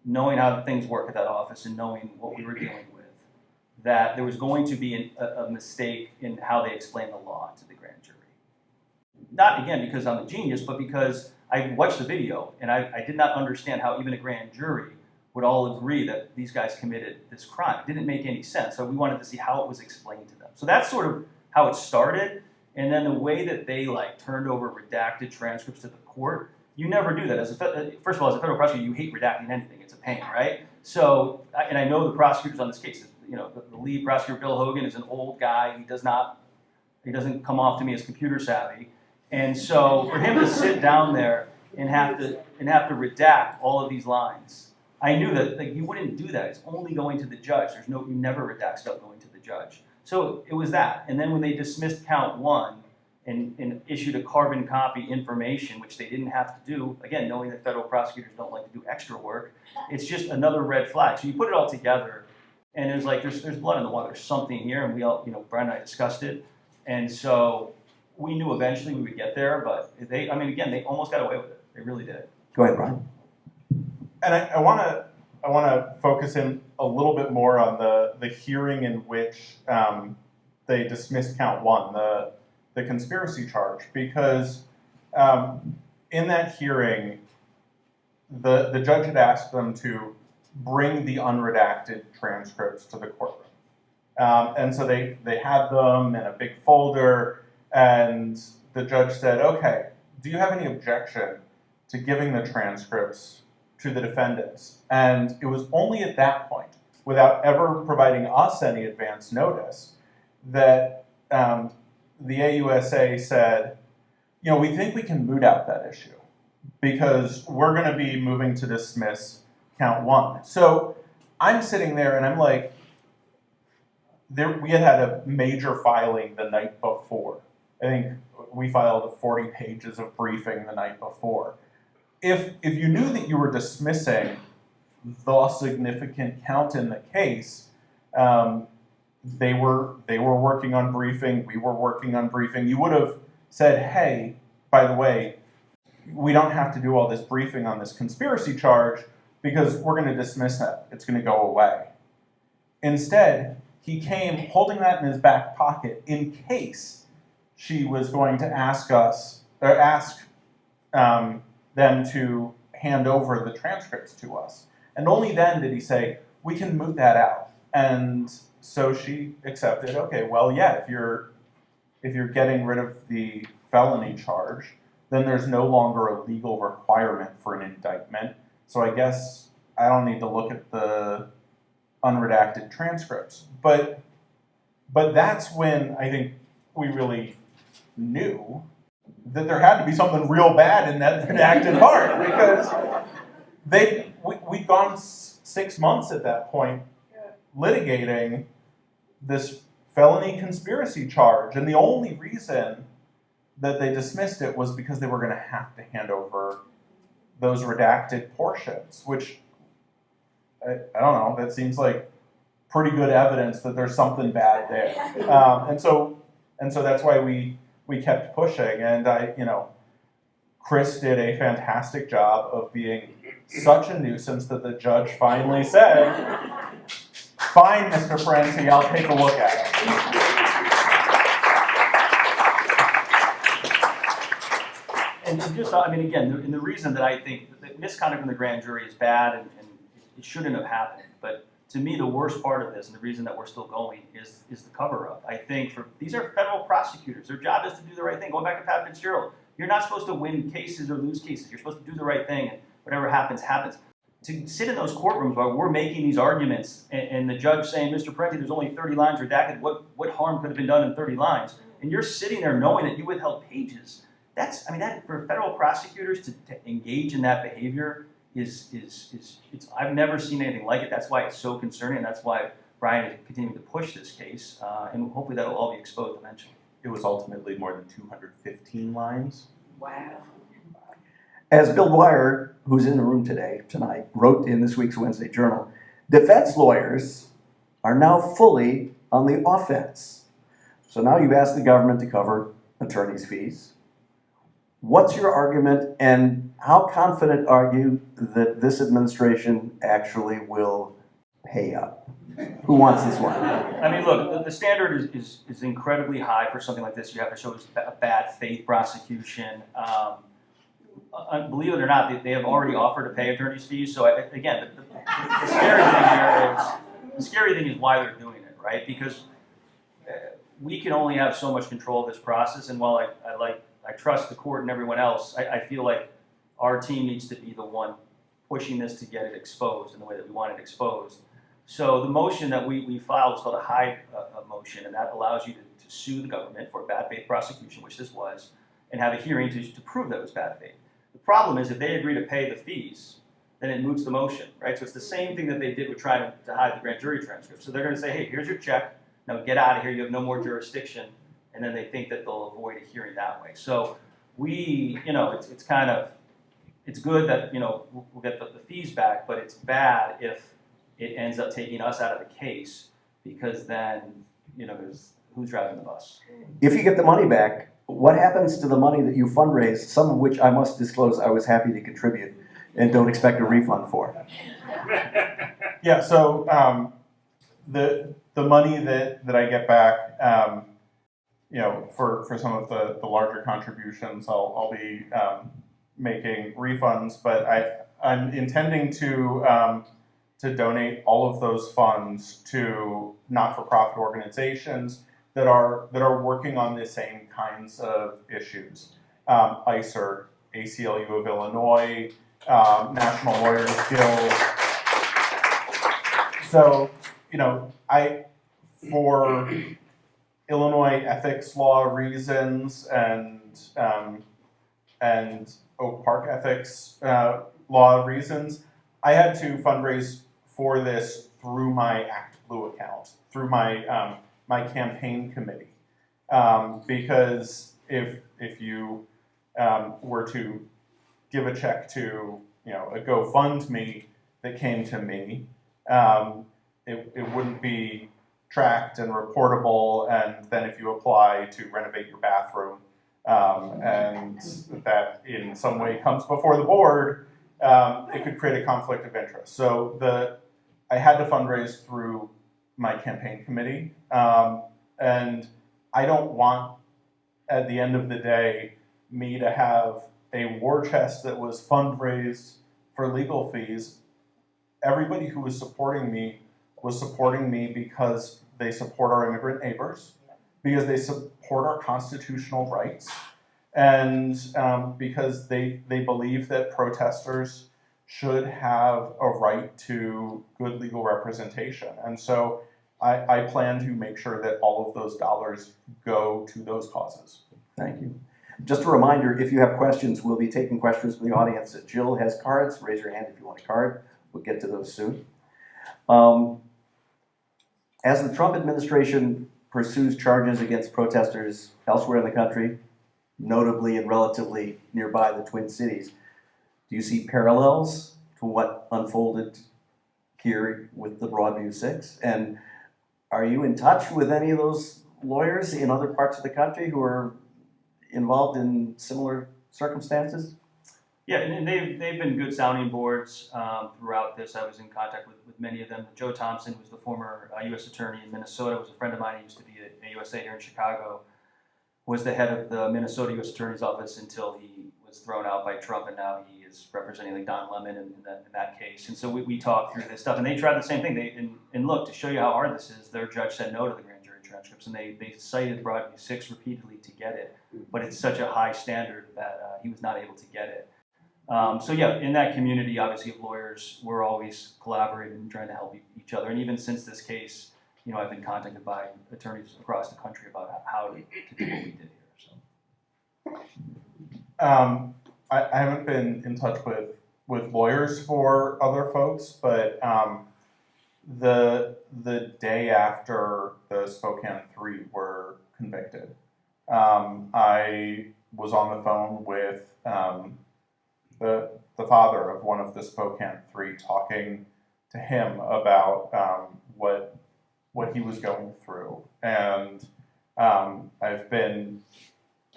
knowing how things work at that office and knowing what we were dealing with, that there was going to be a mistake in how they explained the law to the grand jury. Not, again, because I'm a genius, but because I watched the video and I did not understand how even a grand jury would all agree that these guys committed this crime. It didn't make any sense. So we wanted to see how it was explained to them. So that's sort of how it started. And then the way that they turned over redacted transcripts to the court, you never do that. First of all, as a federal prosecutor, you hate redacting anything. It's a pain, right? So, and I know the prosecutors on this case, the lead prosecutor, Bill Hogan, is an old guy. He doesn't come off to me as computer savvy. And so for him to sit down there and have to redact all of these lines, I knew that you wouldn't do that. It's only going to the judge. You never redact stuff going to the judge. So it was that. And then when they dismissed count 1 and issued a carbon copy information, which they didn't have to do, again, knowing that federal prosecutors don't like to do extra work, it's just another red flag. So you put it all together, and there's blood in the water. There's something here, and we all, Brian and I discussed it. And so we knew eventually we would get there, but they almost got away with it. They really did. Go ahead, Brian. And I want to focus in a little bit more on the hearing in which they dismissed count 1, the conspiracy charge, because in that hearing, the judge had asked them to bring the unredacted transcripts to the courtroom. And so they had them in a big folder, and the judge said, okay, do you have any objection to giving the transcripts to the defendants? And it was only at that point, without ever providing us any advance notice, that the AUSA said, we think we can moot out that issue because we're going to be moving to dismiss count 1. So I'm sitting there and I'm like, we had a major filing the night before. I think we filed 40 pages of briefing the night before. If you knew that you were dismissing the significant count in the case, they were working on briefing, we were working on briefing, you would have said, hey, by the way, we don't have to do all this briefing on this conspiracy charge because we're going to dismiss that. It's going to go away. Instead, he came holding that in his back pocket in case she was going to ask them to hand over the transcripts to us. And only then did he say, we can moot that out. And so she accepted, okay, well, yeah, if you're getting rid of the felony charge, then there's no longer a legal requirement for an indictment. So I guess I don't need to look at the unredacted transcripts. But that's when I think we really knew that there had to be something real bad in that redacted part, because we'd gone 6 months at that point litigating this felony conspiracy charge, and the only reason that they dismissed it was because they were going to have to hand over those redacted portions, which I don't know, that seems like pretty good evidence that there's something bad there. And so that's why we kept pushing, and Chris did a fantastic job of being such a nuisance that the judge finally said, "Fine, Mr. Parenti, I'll take a look at it." And just, I mean, again, and the reason that I think that misconduct in the grand jury is bad and it shouldn't have happened, but to me, the worst part of this, and the reason that we're still going, is the cover-up. I think these are federal prosecutors. Their job is to do the right thing. Going back to Pat Fitzgerald, you're not supposed to win cases or lose cases. You're supposed to do the right thing, and whatever happens, happens. To sit in those courtrooms while we're making these arguments, and the judge saying, "Mr. Parenti, there's only 30 lines redacted. What harm could have been done in 30 lines?" And you're sitting there knowing that you withheld pages. That for federal prosecutors to engage in that behavior is I've never seen anything like it. That's why it's so concerning, and that's why Brian is continuing to push this case, and hopefully that'll all be exposed eventually. It was ultimately more than 215 lines. Wow. As Bill Dwyer, who's in the room tonight, wrote in this week's Wednesday Journal, defense lawyers are now fully on the offense. So now you've asked the government to cover attorney's fees. What's your argument, and how confident are you that this administration actually will pay up? Who wants this one? I mean, look, the standard is incredibly high for something like this. You have to show a bad faith prosecution. Believe it or not, they have already offered to pay attorney's fees. So again, the scary thing is why they're doing it, right? Because we can only have so much control of this process, and while I trust the court and everyone else, I feel like our team needs to be the one pushing this to get it exposed in the way that we want it exposed. So the motion that we filed is called a Hyde motion, and that allows you to sue the government for bad faith prosecution, which this was, and have a hearing to prove that it was bad faith. The problem is if they agree to pay the fees, then it moots the motion, right? So it's the same thing that they did with trying to hide the grand jury transcript. So they're going to say, "Hey, here's your check. Now get out of here. You have no more jurisdiction." And then they think that they'll avoid a hearing that way. So it's good that, we'll get the fees back, but it's bad if it ends up taking us out of the case, because then, there's who's driving the bus. If you get the money back, what happens to the money that you fundraised, some of which I must disclose I was happy to contribute and don't expect a refund for? Yeah, so the money that I get back, for some of the larger contributions, I'll be making refunds, but I'm intending to donate all of those funds to not-for-profit organizations that are working on the same kinds of issues. ICER, ACLU of Illinois, National Lawyers Guild. So, for Illinois ethics law reasons and Oak Park ethics law reasons, I had to fundraise for this through my Act Blue account, through my my campaign committee, because if you were to give a check to a GoFundMe that came to me, it wouldn't be tracked and reportable, and then if you apply to renovate your bathroom, and that in some way comes before the board, it could create a conflict of interest. So I had to fundraise through my campaign committee, and I don't want, at the end of the day, me to have a war chest that was fundraised for legal fees. Everybody who was supporting me because they support our immigrant neighbors, because they support our constitutional rights, and because they believe that protesters should have a right to good legal representation. And so I plan to make sure that all of those dollars go to those causes. Thank you. Just a reminder, if you have questions, we'll be taking questions from the audience. Jill has cards. Raise your hand if you want a card. We'll get to those soon. As the Trump administration pursues charges against protesters elsewhere in the country, notably and relatively nearby the Twin Cities, do you see parallels to what unfolded here with the Broadview 6? And are you in touch with any of those lawyers in other parts of the country who are involved in similar circumstances? Yeah, and they've been good sounding boards throughout this. I was in contact with many of them. Joe Thompson, who's the former U.S. attorney in Minnesota, was a friend of mine. He used to be a USA here in Chicago, was the head of the Minnesota U.S. Attorney's Office until he was thrown out by Trump, and now he is representing like Don Lemon in that case. And so we talked through this stuff, and they tried the same thing. And look, to show you how hard this is, their judge said no to the grand jury transcripts, and they cited Broadview 6 repeatedly to get it. But it's such a high standard that he was not able to get it. So yeah, in that community, obviously, of lawyers, we're always collaborating and trying to help each other. And even since this case, you know, I've been contacted by attorneys across the country about how to do what we did here. So. I haven't been in touch with lawyers for other folks, but the day after the Spokane Three were convicted, I was on the phone with the father of one of the Spokane Three, talking to him about what he was going through, and I've been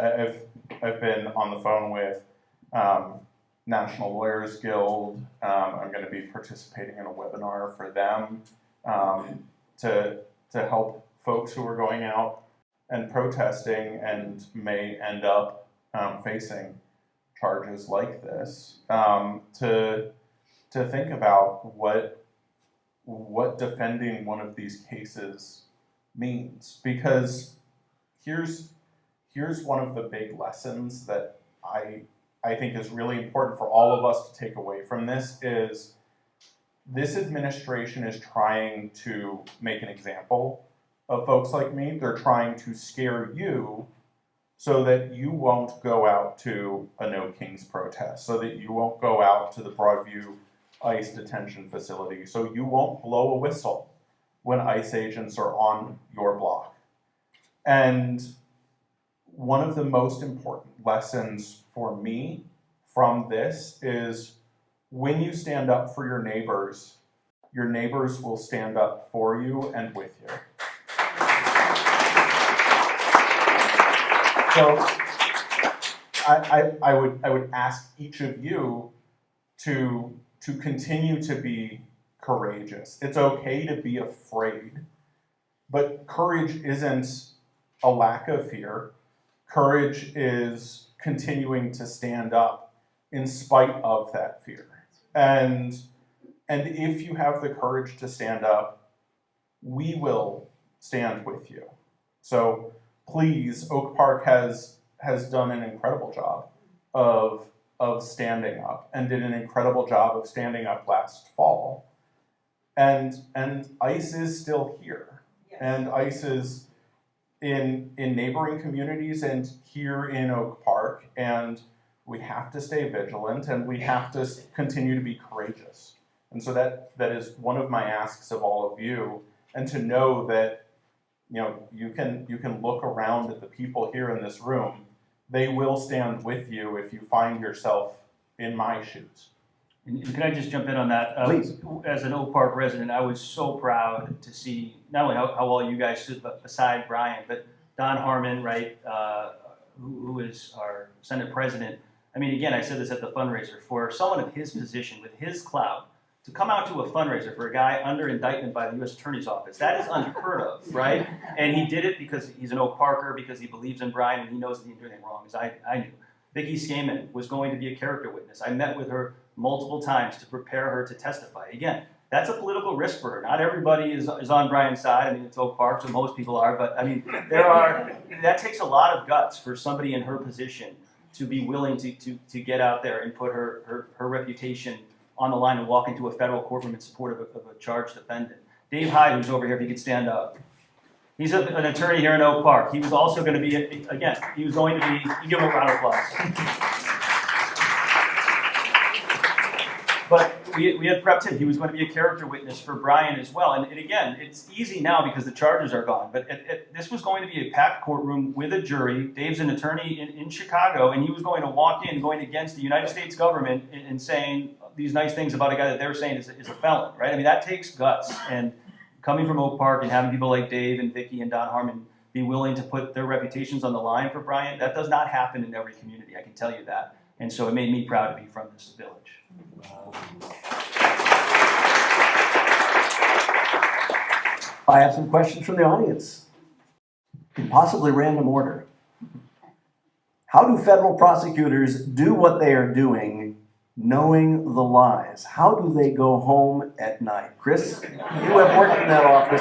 on the phone with National Lawyers Guild. I'm going to be participating in a webinar for them to help folks who are going out and protesting and may end up facing charges like this, to think about what defending one of these cases means. Because here's one of the big lessons that I think is really important for all of us to take away from this is this administration is trying to make an example of folks like me. They're trying to scare you so that you won't go out to a No Kings protest, so that you won't go out to the Broadview ICE detention facility, so you won't blow a whistle when ICE agents are on your block. And one of the most important lessons for me from this is when you stand up for your neighbors will stand up for you and with you. So I would ask each of you to continue to be courageous. It's okay to be afraid, but courage isn't a lack of fear. Courage is continuing to stand up in spite of that fear. And if you have the courage to stand up, we will stand with you. So please, Oak Park has done an incredible job of standing up, and did an incredible job of standing up last fall. And ICE is still here. Yes. And ICE is in neighboring communities and here in Oak Park, and we have to stay vigilant, and we have to continue to be courageous. And so that is one of my asks of all of you, and to know that, you know, you can look around at the people here in this room. They will stand with you if you find yourself in my shoes. And can I just jump in on that? Please. As an Oak Park resident, I was so proud to see not only how well you guys stood beside Brian, but Don Harmon, right, who is our Senate president. I mean, again, I said this at the fundraiser, for someone of his position, with his clout, to come out to a fundraiser for a guy under indictment by the U.S. Attorney's Office, that is unheard of, right? And he did it because he's an Oak Parker, because he believes in Brian, and he knows that he didn't do anything wrong, as I knew. Vicki Skaman was going to be a character witness. I met with her multiple times to prepare her to testify. Again, that's a political risk for her. Not everybody is on Brian's side. I mean, it's Oak Park, so most people are, but I mean, that takes a lot of guts for somebody in her position to be willing to get out there and put her reputation on the line and walk into a federal courtroom in support of a charged defendant. Dave Hyde, who's over here, if he could stand up. He's an attorney here in Oak Park. He was also going to be, again, he was going to be, you give him a round of applause. But we had prepped him. He was going to be a character witness for Brian as well. And again, it's easy now because the charges are gone. But this was going to be a packed courtroom with a jury. Dave's an attorney in Chicago, and he was going to walk in going against the United States government and saying these nice things about a guy that they're saying is a felon, right? I mean, that takes guts. And coming from Oak Park and having people like Dave and Vicky and Don Harmon be willing to put their reputations on the line for Brian, that does not happen in every community, I can tell you that. And so it made me proud to be from this village. I have some questions from the audience, in possibly random order. How do federal prosecutors do what they are doing knowing the lies? How do they go home at night? Chris, you have worked in that office.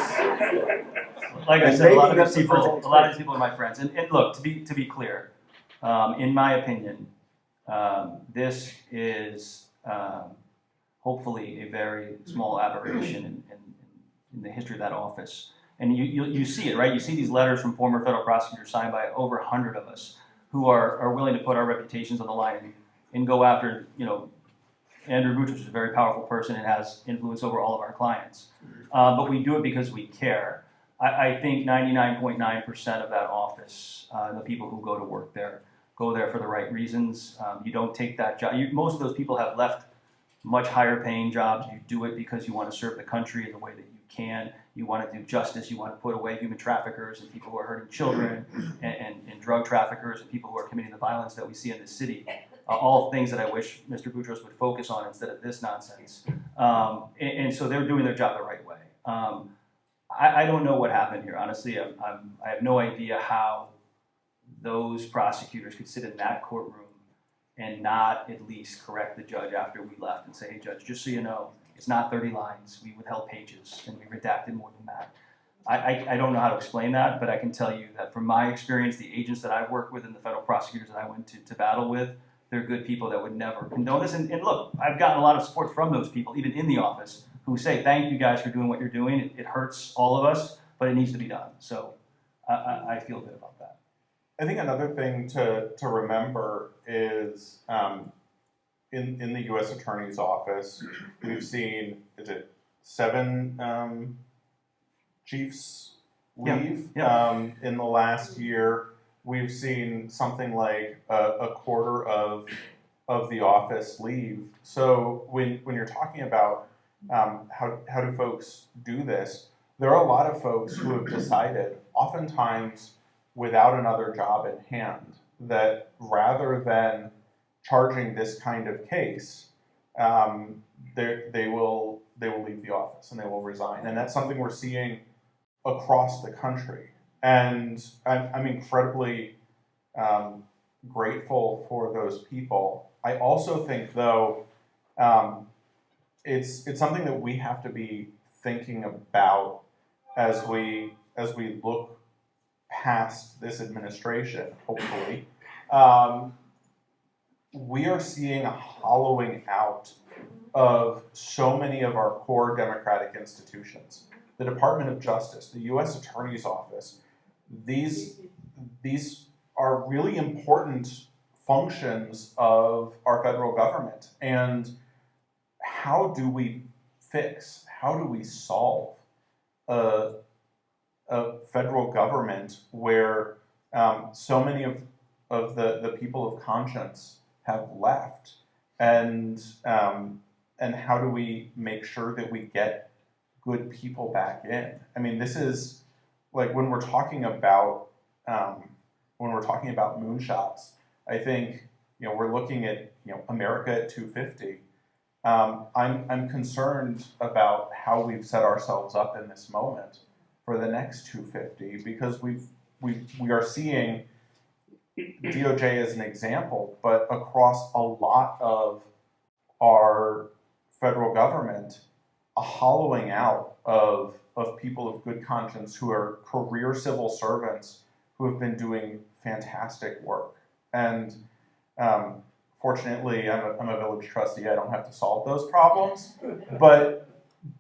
Like I And said, a maybe lot of that's these the people, first a lot of these people are my friends. And look, to be clear, in my opinion, this is hopefully a very small aberration in the history of that office. And you see it, right? You see these letters from former federal prosecutors signed by over 100 of us who are willing to put our reputations on the line and go after, Andrew Boutros is a very powerful person and has influence over all of our clients. But we do it because we care. I think 99.9% of that office, the people who go to work there, go there for the right reasons. You don't take that job. Most of those people have left much higher paying jobs. You do it because you want to serve the country in the way that you can. You want to do justice. You want to put away human traffickers and people who are hurting children and drug traffickers and people who are committing the violence that we see in this city. All things that I wish Mr. Boutros would focus on instead of this nonsense. And so they're doing their job the right way. I don't know what happened here. Honestly, I have no idea how those prosecutors could sit in that courtroom and not at least correct the judge after we left and say, hey, judge, just so you know, it's not 30 lines. We withheld pages and we redacted more than that. I don't know how to explain that, but I can tell you that from my experience, the agents that I've worked with and the federal prosecutors that I went to battle with, they're good people that would never condone this. And look, I've gotten a lot of support from those people, even in the office, who say, thank you guys for doing what you're doing. It hurts all of us, but it needs to be done. So I feel good about that. I think another thing to remember is in the U.S. Attorney's Office, we've seen, is it 7 chiefs leave in the last year? We've seen something like a quarter of the office leave. So when you're talking about how do folks do this, there are a lot of folks who have decided, oftentimes without another job at hand, that rather than charging this kind of case, they will leave the office and they will resign. And that's something we're seeing across the country. And I'm incredibly grateful for those people. I also think, though, it's something that we have to be thinking about as we look past this administration, hopefully. We are seeing a hollowing out of so many of our core democratic institutions. The Department of Justice, the U.S. Attorney's Office, these are really important functions of our federal government. And how do we solve a federal government where so many of the people of conscience have left? And how do we make sure that we get good people back in? I mean, this is like when we're talking about moonshots. I think we're looking at America at 250. I'm concerned about how we've set ourselves up in this moment for the next 250, because we are seeing DOJ as an example, but across a lot of our federal government, a hollowing out of people of good conscience who are career civil servants who have been doing fantastic work. And fortunately, I'm a village trustee. I don't have to solve those problems, but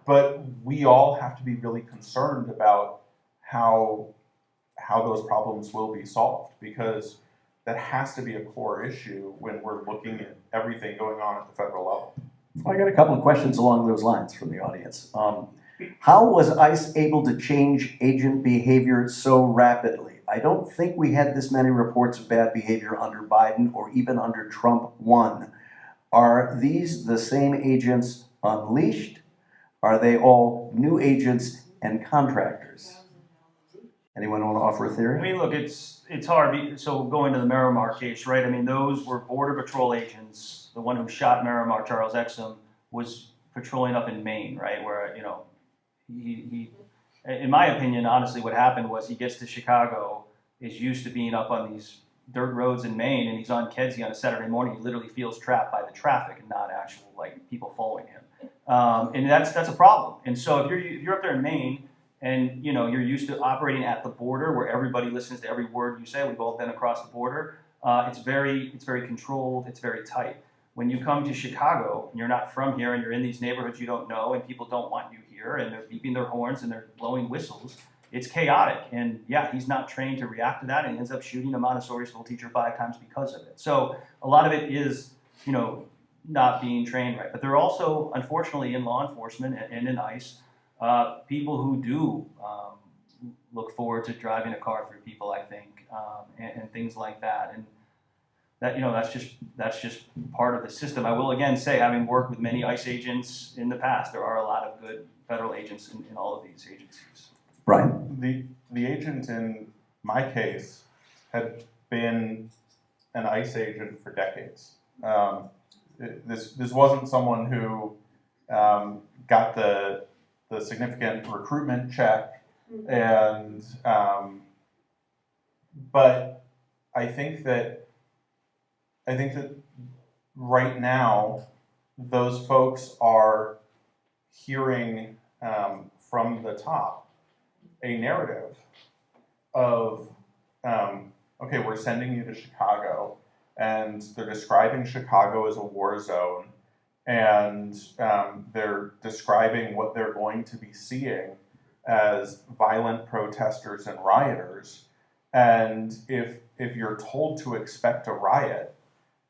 but we all have to be really concerned about how those problems will be solved, because that has to be a core issue when we're looking at everything going on at the federal level. I got a couple of questions along those lines from the audience. How was ICE able to change agent behavior so rapidly? I don't think we had this many reports of bad behavior under Biden or even under Trump 1. Are these the same agents unleashed? Are they all new agents and contractors? Anyone want to offer a I theory? mean, look, it's hard. So going to the Miramar case, right? I mean, those were Border Patrol agents. The one who shot Miramar, Charles Exum, was patrolling up in Maine, right? Where, you know, he in my opinion, honestly, what happened was he gets to Chicago, is used to being up on these dirt roads in Maine, and he's on Kedzie on a Saturday morning. He literally feels trapped by the traffic and not actual like people following him, and that's a problem. And so if you're up there in Maine, and you know you're used to operating at the border where everybody listens to every word you say. We've all been across the border. It's very controlled. It's very tight. When you come to Chicago and you're not from here and you're in these neighborhoods you don't know and people don't want you here and they're beeping their horns and they're blowing whistles, it's chaotic. And yeah, he's not trained to react to that, and he ends up shooting a Montessori school teacher 5 times because of it. So a lot of it is, you know, not being trained right. But there are also, unfortunately, in law enforcement and in ICE, people who do look forward to driving a car through people, I think, and things like that. And that, you know, that's just part of the system. I will again say, having worked with many ICE agents in the past, there are a lot of good federal agents in all of these agencies. Brian? The agent in my case had been an ICE agent for decades. This wasn't someone who got the significant recruitment check, and but I think that right now those folks are hearing from the top a narrative of okay, we're sending you to Chicago, and they're describing Chicago as a war zone, and they're describing what they're going to be seeing as violent protesters and rioters. And if you're told to expect a riot,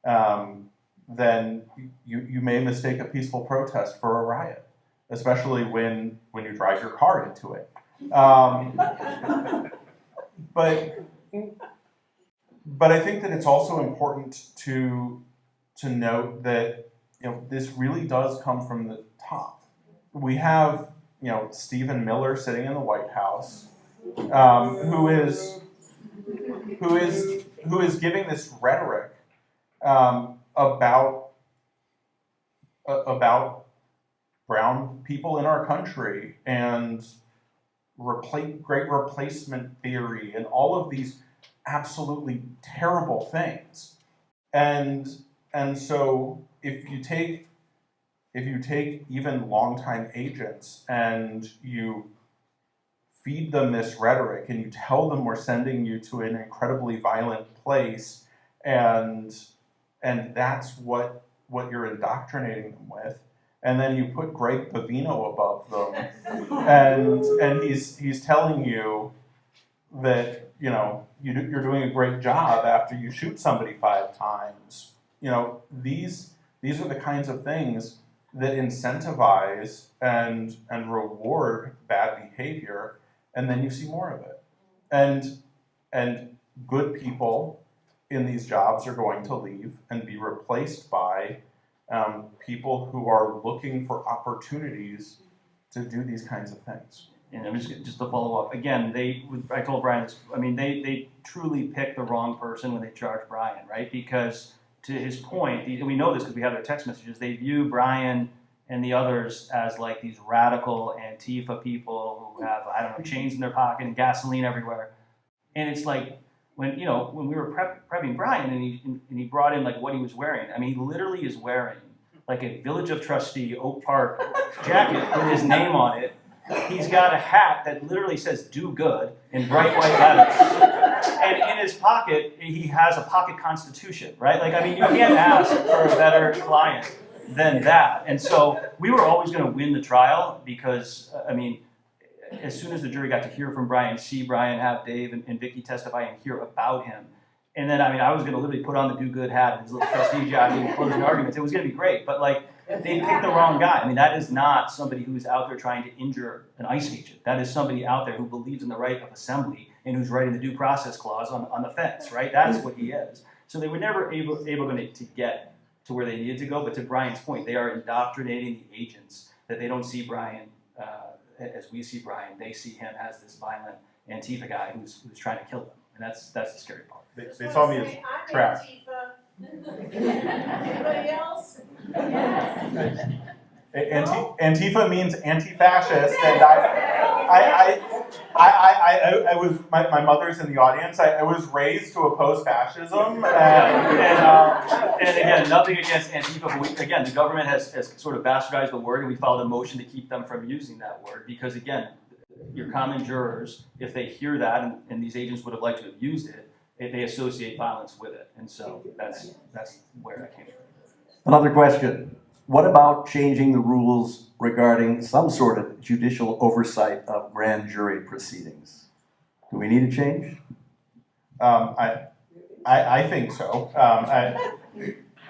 then you may mistake a peaceful protest for a riot, especially when you drive your car into it. But I think that it's also important to note that, you know, this really does come from the top. We have, you know, Stephen Miller sitting in the White House, who is giving this rhetoric about brown people in our country and great replacement theory and all of these absolutely terrible things. And so if you take even longtime agents and you feed them this rhetoric and you tell them we're sending you to an incredibly violent place, and that's what you're indoctrinating them with, and then you put Greg Bavino above them, and he's telling you that, you know, you're doing a great job after you shoot somebody 5 times. You know, these are the kinds of things that incentivize and reward bad behavior, and then you see more of it. And good people in these jobs are going to leave and be replaced by people who are looking for opportunities to do these kinds of things. And I'm just to follow up again. I told Brian this. I mean, they truly picked the wrong person when they charged Brian, right? Because to his point, and we know this because we have their text messages. They view Brian and the others as like these radical Antifa people who have, I don't know, chains in their pocket and gasoline everywhere. And it's like when we were prepping Brian and he brought in like what he was wearing. I mean, he literally is wearing like a Village of Trustee Oak Park jacket with his name on it. He's got a hat that literally says "Do Good" in bright white letters, and in his pocket he has a pocket Constitution, right? Like, I mean, you can't ask for a better client. than that. And so we were always going to win the trial because, I mean, as soon as the jury got to hear from Brian, see Brian, have Dave and Vicky testify and hear about him. And then, I mean, I was going to literally put on the do-good hat and his little prestige jacket and closing arguments. It was going to be great. But, like, they picked the wrong guy. I mean, that is not somebody who's out there trying to injure an ICE agent. That is somebody out there who believes in the right of assembly and who's writing the due process clause on the fence, right? That's what he is. So they were never able to get to where they needed to go. But to Brian's point, they are indoctrinating the agents that they don't see Brian as we see Brian. They see him as this violent Antifa guy who's trying to kill them. And that's the scary part. They saw me as trash. Anybody else? Antifa means anti-fascist, and I was my mother's in the audience. I was raised to oppose fascism, and again, nothing against Antifa, but again, the government has sort of bastardized the word, and we filed a motion to keep them from using that word because, again, your common jurors, if they hear that, and these agents would have liked to have used it, they associate violence with it, and so that's where that came from. Another question. What about changing the rules regarding some sort of judicial oversight of grand jury proceedings? Do we need a change? I think so.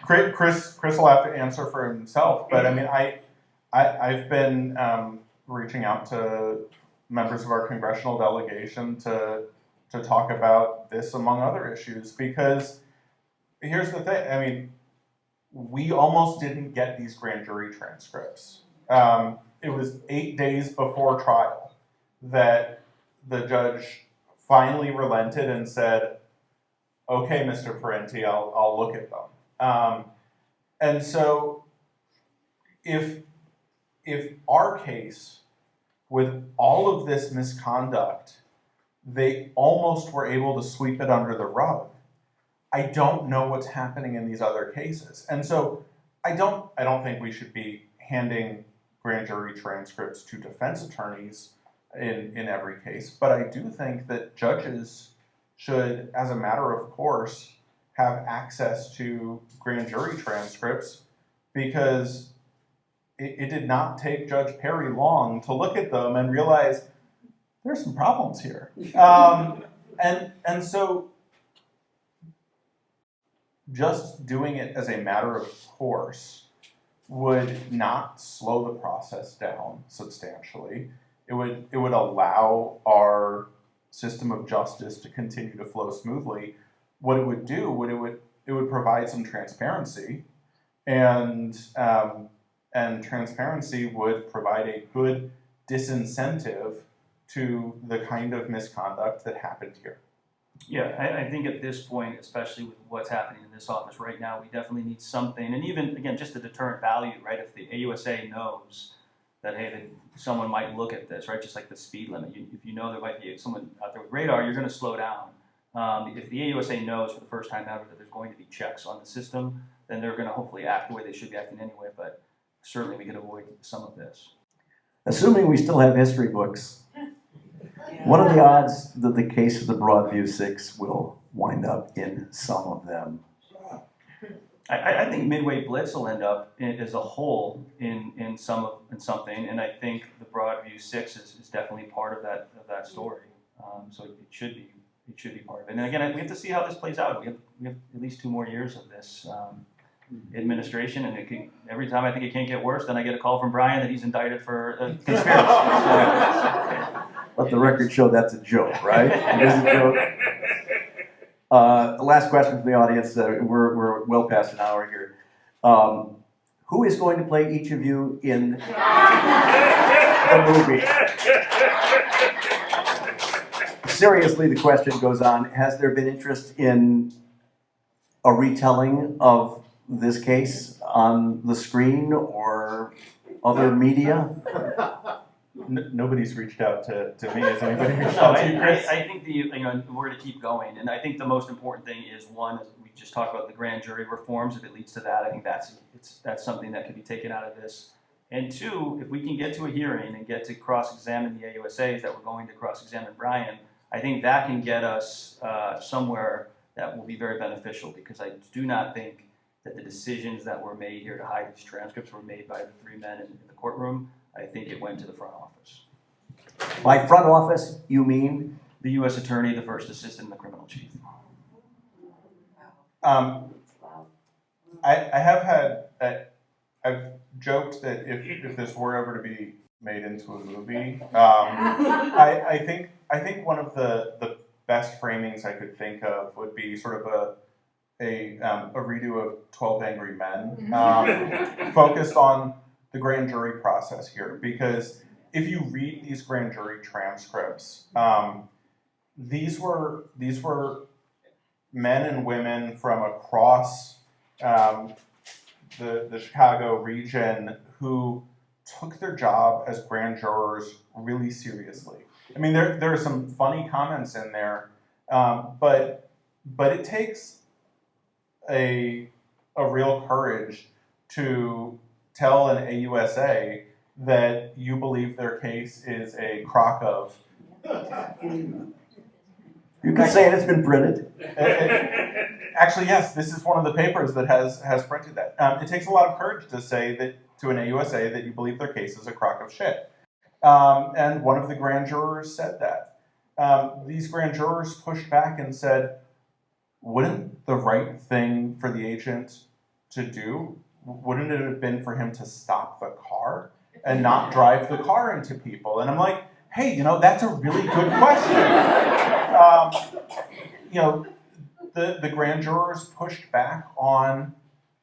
Chris will have to answer for himself, but I mean, I've been reaching out to members of our congressional delegation to talk about this among other issues, because here's the thing. I mean, we almost didn't get these grand jury transcripts. It was 8 days before trial that the judge finally relented and said, okay, Mr. Parenti, I'll look at them. And so if our case, with all of this misconduct, they almost were able to sweep it under the rug, I don't know what's happening in these other cases. And so I don't think we should be handing grand jury transcripts to defense attorneys in every case, but I do think that judges should, as a matter of course, have access to grand jury transcripts, because it did not take Judge Perry long to look at them and realize there's some problems here. And so just doing it as a matter of course would not slow the process down substantially. It would allow our system of justice to continue to flow smoothly. What it would do, it would provide some transparency, and transparency would provide a good disincentive to the kind of misconduct that happened here. Yeah, I think at this point, especially with what's happening in this office right now, we definitely need something, and even, again, just the deterrent value, right? If the AUSA knows that, hey, that someone might look at this, right? Just like the speed limit. If you know there might be someone out there with radar, you're going to slow down. If the AUSA knows for the first time ever that there's going to be checks on the system, then they're going to hopefully act the way they should be acting anyway, but certainly we could avoid some of this. Assuming we still have history books, what are the odds that the case of the Broadview Six will wind up in some of them? I think Midway Blitz will end up as a whole in something, and I think the Broadview Six is definitely part of that story. So it should be part of it. And again, we have to see how this plays out. We have at least 2 more years of this administration, and every time I think it can't get worse, then I get a call from Brian that he's indicted for conspiracy. Let the record show that's a joke, right? It is a joke. Last question from the audience. We're well past an hour here. Who is going to play each of you in the movie? Seriously, the question goes on. Has there been interest in a retelling of this case on the screen or other media? Nobody's reached out to me. Has anybody reached out to you, Chris? I think we're to keep going, and I think the most important thing is, one, as we just talked about the grand jury reforms. If it leads to that, I think that's something that could be taken out of this. And 2, if we can get to a hearing and get to cross-examine the AUSAs that we're going to cross-examine Brian, I think that can get us somewhere that will be very beneficial, because I do not think that the decisions that were made here to hide these transcripts were made by the three men in the courtroom. I think it went to the front office. By front office, you mean? The U.S. Attorney, the first assistant, and the criminal chief. I have had, I've joked that if this were ever to be made into a movie, I think one of the best framings I could think of would be sort of a redo of 12 Angry Men, focused on the grand jury process here. Because if you read these grand jury transcripts, these were men and women from across the Chicago region who took their job as grand jurors really seriously. I mean, there are some funny comments in there, but it takes a real courage to tell an AUSA that you believe their case is a crock of. You can say it's been printed. Actually, yes, this is one of the papers that has printed that. It takes a lot of courage to say that to an AUSA that you believe their case is a crock of shit. And one of the grand jurors said that. These grand jurors pushed back and said, wouldn't the right thing for the agent to do, wouldn't it have been for him to stop the car and not drive the car into people? And I'm like, hey, that's a really good question. The grand jurors pushed back on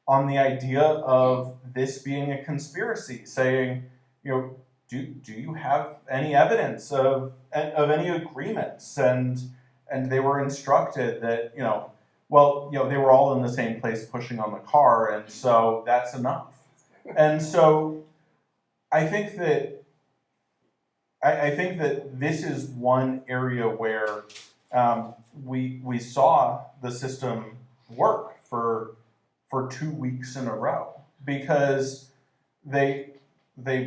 the idea of this being a conspiracy, saying, do you have any evidence of any agreements? And they were instructed that, they were all in the same place pushing on the car, and so that's enough. And so I think that this is one area where we saw the system work for 2 weeks in a row, because they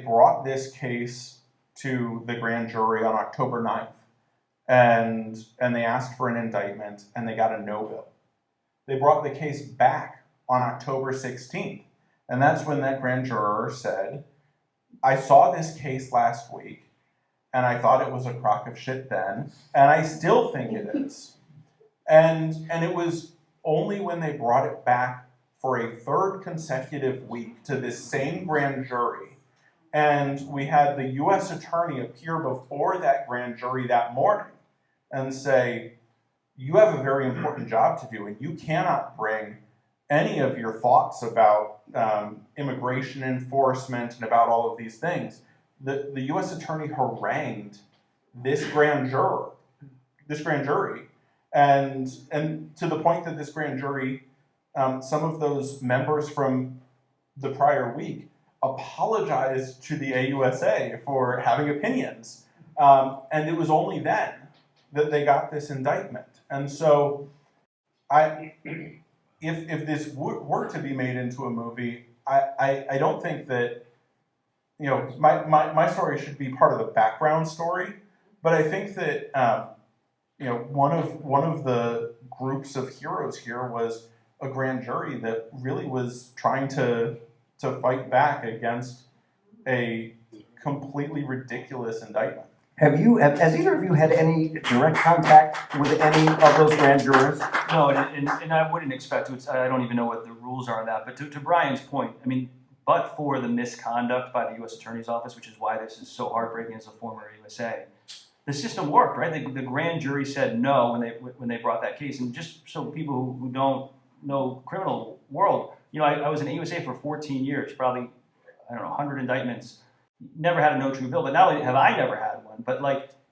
brought this case to the grand jury on October 9th, and they asked for an indictment, and they got a no bill. They brought the case back on October 16th, and that's when that grand juror said, I saw this case last week, and I thought it was a crock of shit then, and I still think it is. And it was only when they brought it back for a third consecutive week to this same grand jury, and we had the U.S. Attorney appear before that grand jury that morning and say, you have a very important job to do, and you cannot bring any of your thoughts about immigration enforcement and about all of these things. The U.S. Attorney harangued this grand jury, and to the point that this grand jury, some of those members from the prior week apologized to the AUSA for having opinions, and it was only then that they got this indictment. And so, if this were to be made into a movie, I don't think that, my story should be part of the background story, but I think that one of the groups of heroes here was a grand jury that really was trying to fight back against a completely ridiculous indictment. Has either of you had any direct contact with any of those grand jurors? No, and I wouldn't expect to. I don't even know what the rules are on that. But to Brian's point, I mean, but for the misconduct by the U.S. Attorney's Office, which is why this is so heartbreaking as a former USA, the system worked, right? The grand jury said no when they brought that case. And just so people who don't know criminal world, I was an AUSA for 14 years, probably, 100 indictments. Never had a no true bill, but not only have I never had one, but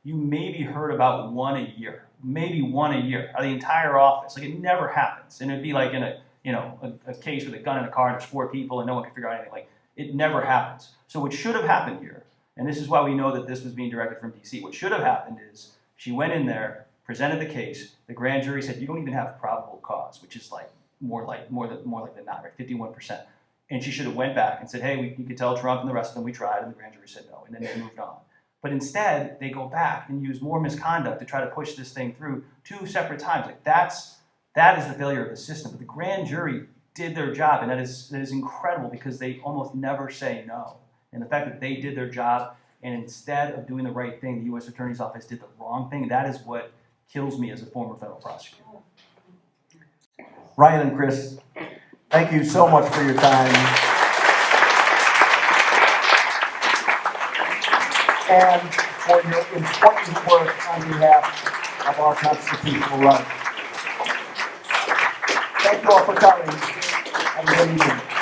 you maybe heard about one a year, out of the entire office. It never happens, and it'd be like in a case with a gun in a car and there's 4 people and no one can figure out anything. It never happens. So what should have happened here, and this is why we know that this was being directed from DC. What should have happened is she went in there, presented the case. The grand jury said you don't even have probable cause, which is more like than not, right? 51%. And she should have went back and said, hey, you could tell Trump and the rest of them we tried, and the grand jury said no, and then they moved on. But instead, they go back and use more misconduct to try to push this thing through 2 separate times. That is the failure of the system. But the grand jury did their job, and that is incredible because they almost never say no. And the fact that they did their job, and instead of doing the right thing, the U.S. Attorney's Office did the wrong thing, that is what kills me as a former federal prosecutor. Ryan and Chris, thank you so much for your time. And for your important work on behalf of our constitutional rights. Thank you all for coming. Have a good evening.